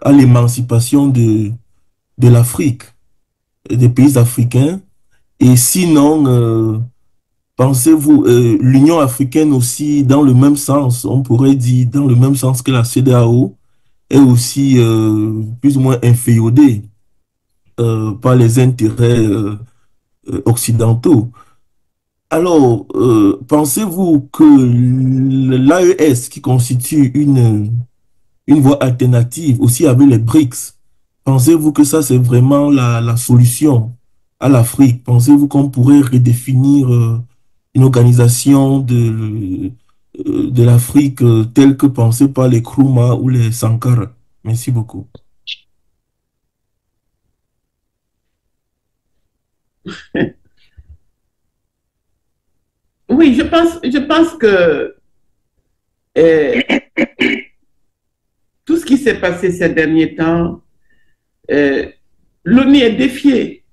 à l'émancipation de l'Afrique, des pays africains? Et sinon, pensez-vous, l'Union africaine aussi, dans le même sens, on pourrait dire, dans le même sens que la CEDEAO, est aussi plus ou moins inféodée par les intérêts occidentaux. Alors, pensez-vous que l'AES, qui constitue une voie alternative, aussi avec les BRICS, pensez-vous que ça, c'est vraiment la solution à l'Afrique? Pensez-vous qu'on pourrait redéfinir une organisation de l'Afrique telle que pensée par les Nkrumah ou les Sankara? Merci beaucoup. Oui, je pense que tout ce qui s'est passé ces derniers temps, l'ONU est défiée.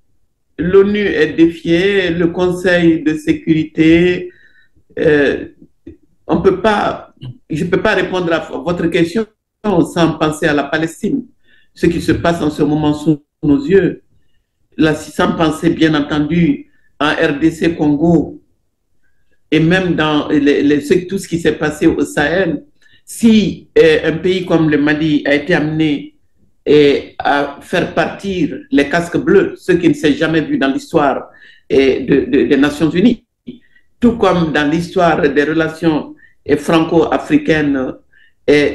L'ONU est défiée, le Conseil de sécurité. Je ne peux pas répondre à votre question sans penser à la Palestine, ce qui se passe en ce moment sous nos yeux. Là, sans penser, bien entendu, en RDC Congo et même dans tout ce qui s'est passé au Sahel. Si un pays comme le Mali a été amené à faire partir les casques bleus, ce qui ne s'est jamais vu dans l'histoire des Nations Unies, tout comme dans l'histoire des relations franco-africaines,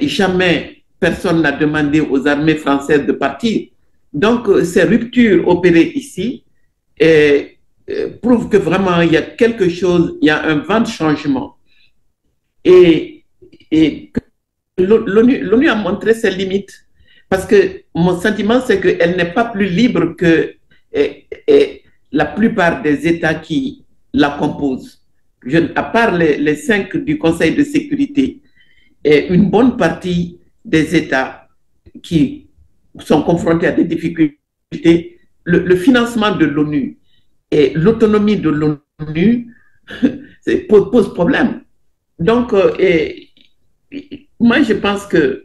jamais personne n'a demandé aux armées françaises de partir. Donc, ces ruptures opérées ici prouvent que vraiment il y a quelque chose, il y a un vent de changement. Et l'ONU a montré ses limites. Parce que mon sentiment, c'est qu'elle n'est pas plus libre que la plupart des États qui la composent. À part les 5 du Conseil de sécurité, et une bonne partie des États qui sont confrontés à des difficultés, le financement de l'ONU et l'autonomie de l'ONU pose problème. Donc, moi, je pense que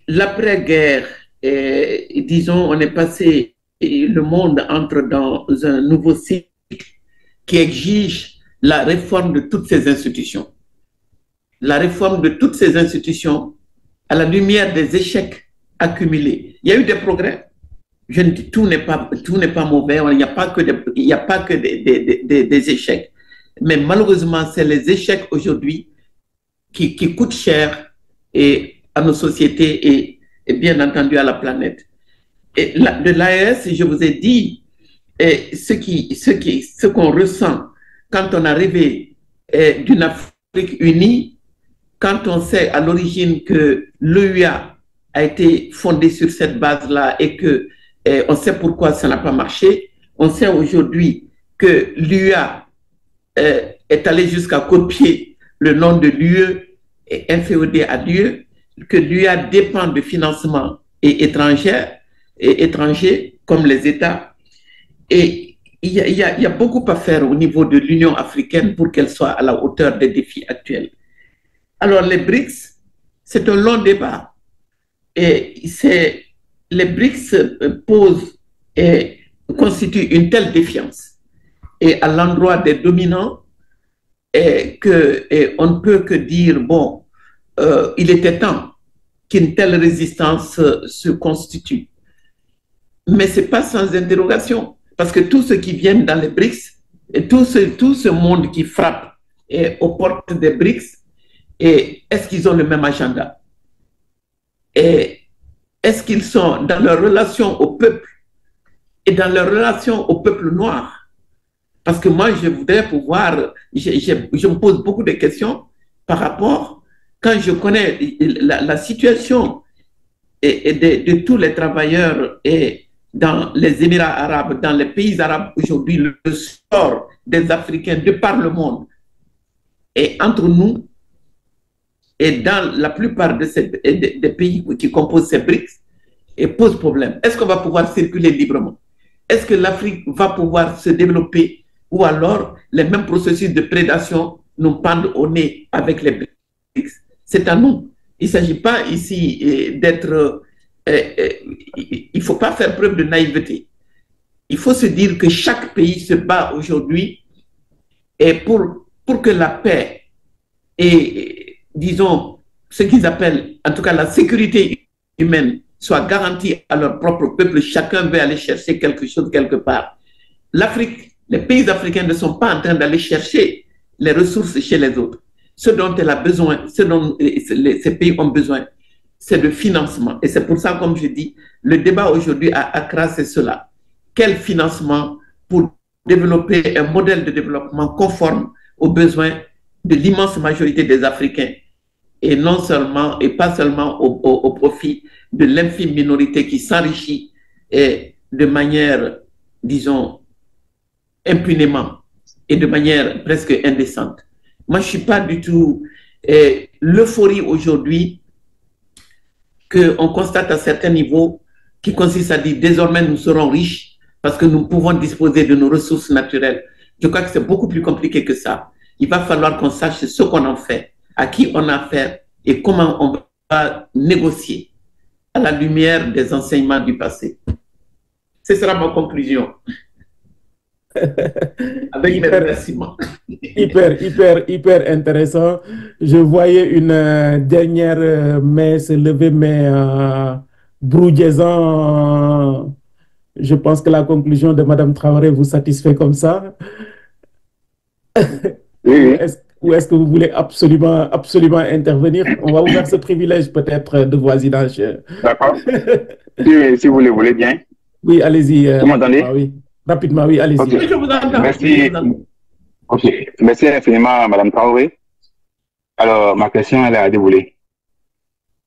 l'après-guerre, disons, on est passé, le monde entre dans un nouveau cycle qui exige la réforme de toutes ces institutions. La réforme de toutes ces institutions à la lumière des échecs accumulés. Il y a eu des progrès. Je ne dis tout n'est pas mauvais, il n'y a pas que des échecs. Mais malheureusement, c'est les échecs aujourd'hui qui coûtent cher à nos sociétés et bien entendu à la planète. Et de l'AES, je vous ai dit, ce qu'on ressent quand on a rêvé d'une Afrique unie, quand on sait à l'origine que l'OUA a été fondée sur cette base-là et que on sait pourquoi ça n'a pas marché, on sait aujourd'hui que l'UA est allé jusqu'à copier le nom de l'UE et inféodé à Dieu, que l'UA dépend de financements étrangers comme les États. Et il y a beaucoup à faire au niveau de l'Union africaine pour qu'elle soit à la hauteur des défis actuels. Alors les BRICS, c'est un long débat. Et les BRICS posent et constituent une telle défiance et à l'endroit des dominants on ne peut que dire, bon, il était temps qu'une telle résistance se constitue. Mais ce n'est pas sans interrogation, parce que tous ceux qui viennent dans les BRICS, et tout ce monde qui frappe aux portes des BRICS, est-ce qu'ils ont le même agenda? Et est-ce qu'ils sont dans leur relation au peuple et dans leur relation au peuple noir? Parce que moi, je voudrais pouvoir, je me pose beaucoup de questions par rapport, quand je connais la situation de tous les travailleurs dans les Émirats arabes, dans les pays arabes aujourd'hui, le sort des Africains de par le monde, et entre nous, et dans la plupart des pays qui composent ces BRICS, et pose problème. Est-ce qu'on va pouvoir circuler librement? Est-ce que l'Afrique va pouvoir se développer? Ou alors, les mêmes processus de prédation nous pendent au nez avec les BRICS. C'est à nous. Il ne s'agit pas ici d'être... il ne faut pas faire preuve de naïveté. Il faut se dire que chaque pays se bat aujourd'hui pour que la paix et, disons, ce qu'ils appellent, en tout cas, la sécurité humaine soit garantie à leur propre peuple. Chacun veut aller chercher quelque chose quelque part. L'Afrique, les pays africains ne sont pas en train d'aller chercher les ressources chez les autres. Ce dont elle a besoin, ce dont ces pays ont besoin, c'est de financement. Et c'est pour ça, comme je dis, le débat aujourd'hui à Accra, c'est cela. Quel financement pour développer un modèle de développement conforme aux besoins de l'immense majorité des Africains et non seulement et pas seulement au profit de l'infime minorité qui s'enrichit de manière, disons, impunément et de manière presque indécente. Moi, je ne suis pas du tout l'euphorie aujourd'hui qu'on constate à certains niveaux qui consiste à dire désormais nous serons riches parce que nous pouvons disposer de nos ressources naturelles. Je crois que c'est beaucoup plus compliqué que ça. Il va falloir qu'on sache ce qu'on en fait, à qui on a affaire et comment on va négocier à la lumière des enseignements du passé. Ce sera ma conclusion. Avec mes remerciements. Hyper intéressant. Je voyais une dernière main se lever, mais Broudiezan, je pense que la conclusion de Mme Traoré vous satisfait comme ça. Oui. Ou est-ce que vous voulez absolument intervenir? On va vous faire ce privilège peut-être de voisinage. D'accord. si vous le voulez bien. Oui, allez-y. Vous m'entendez? Oui. Rapidement, oui, allez-y. Okay. Je vous entends. Merci. Ok. Merci infiniment, Mme Traoré. Alors, ma question, elle est à dérouler.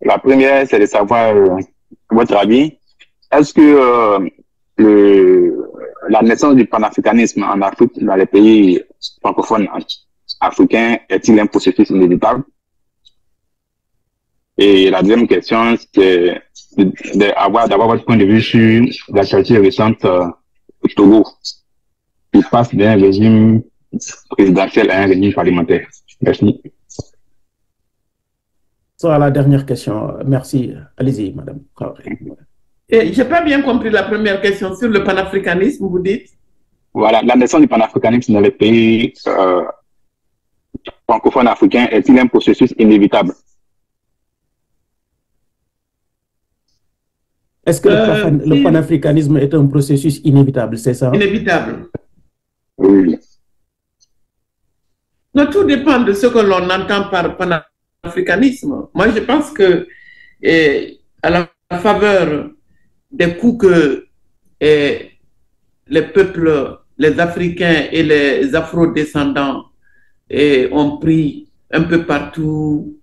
La première, c'est de savoir votre avis. Est-ce que la naissance du panafricanisme en Afrique, dans les pays francophones africains, est-il un processus inévitable? Et la deuxième question, c'est d'avoir votre point de vue sur l'actualité récente au Togo, qui passe d'un régime présidentiel à un régime parlementaire. Merci. Ça, la dernière question. Merci. Allez-y, Madame. Je n'ai pas bien compris la première question sur le panafricanisme, vous dites? Voilà, la naissance du panafricanisme dans les pays francophones africains est-il un processus inévitable? Est-ce que le panafricanisme est un processus inévitable, c'est ça? Inévitable. Oui. Non, tout dépend de ce que l'on entend par panafricanisme. Moi, je pense que à la faveur des coups que les peuples, les Africains et les Afro-descendants ont pris un peu partout,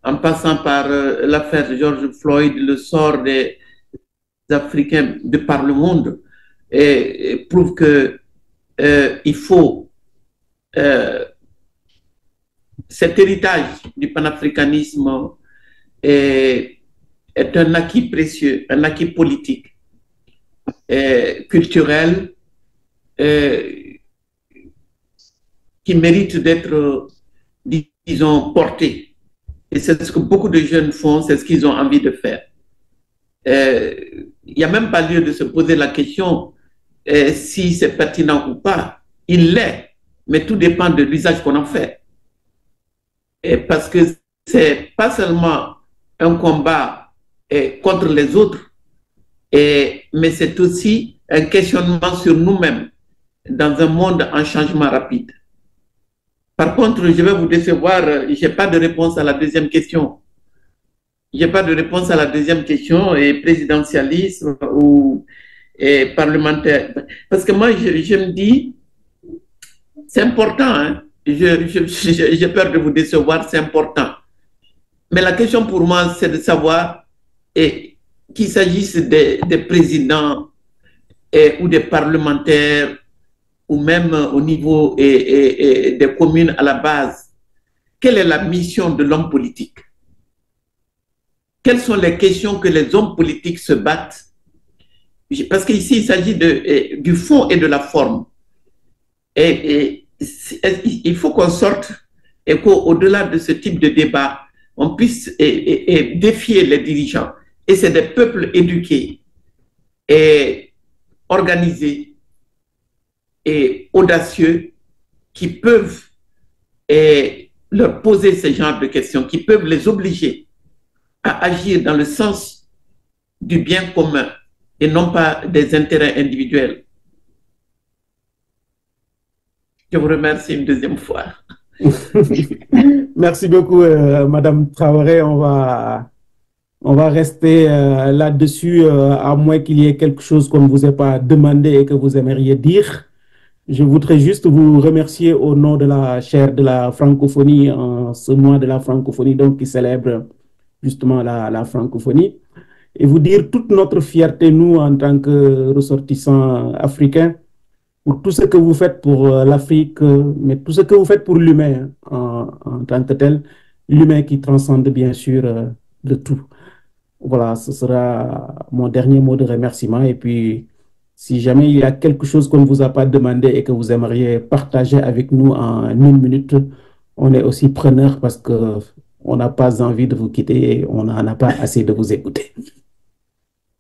en passant par l'affaire George Floyd, le sort des Africains de par le monde, et prouve que il faut cet héritage du panafricanisme est un acquis précieux, un acquis politique, culturel, qui mérite d'être, disons, porté. Et c'est ce que beaucoup de jeunes font, c'est ce qu'ils ont envie de faire. Il n'y a même pas lieu de se poser la question si c'est pertinent ou pas. Il l'est, mais tout dépend de l'usage qu'on en fait. Parce que c'est pas seulement un combat contre les autres, mais c'est aussi un questionnement sur nous-mêmes dans un monde en changement rapide. Par contre, je vais vous décevoir, je n'ai pas de réponse à la deuxième question. Je n'ai pas de réponse à la deuxième question, présidentialisme ou parlementaire. Parce que moi, je me dis, c'est important, hein? J'ai peur de vous décevoir, c'est important. Mais la question pour moi, c'est de savoir qu'il s'agisse des présidents ou des parlementaires ou même au niveau des communes à la base, quelle est la mission de l'homme politique? Quelles sont les questions que les hommes politiques se battent? Parce qu'ici, il s'agit du fond et de la forme. Il faut qu'on sorte et qu'au-delà de ce type de débat, on puisse défier les dirigeants. Et c'est des peuples éduqués et organisés et audacieux qui peuvent leur poser ce genre de questions, qui peuvent les obliger à agir dans le sens du bien commun et non pas des intérêts individuels. Je vous remercie une deuxième fois. Merci beaucoup, Madame Traoré. On va rester là-dessus, à moins qu'il y ait quelque chose qu'on ne vous ait pas demandé et que vous aimeriez dire. Je voudrais juste vous remercier au nom de la chaire de la francophonie, en ce mois de la francophonie, donc qui célèbre justement la francophonie, et vous dire toute notre fierté, nous, en tant que ressortissants africains, pour tout ce que vous faites pour l'Afrique, mais tout ce que vous faites pour l'humain en tant que tel, l'humain qui transcende bien sûr de tout. Voilà, ce sera mon dernier mot de remerciement. Et puis, si jamais il y a quelque chose qu'on ne vous a pas demandé et que vous aimeriez partager avec nous en une minute, on est aussi preneur parce qu'on n'a pas envie de vous quitter et on n'en a pas assez de vous écouter.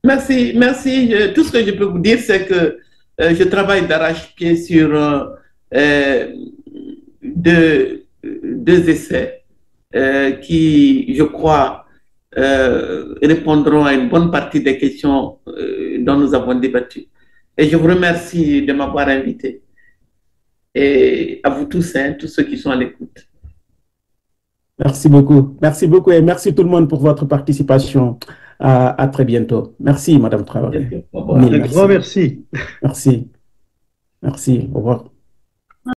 Merci, merci. Tout ce que je peux vous dire, c'est que je travaille d'arrache-pied sur deux essais qui, je crois, répondront à une bonne partie des questions dont nous avons débattu. Et je vous remercie de m'avoir invité. Et à vous tous, hein, tous ceux qui sont à l'écoute. Merci beaucoup. Merci beaucoup et merci tout le monde pour votre participation. À très bientôt. Merci, Madame Traoré. Un grand merci. Merci. Merci. Au revoir.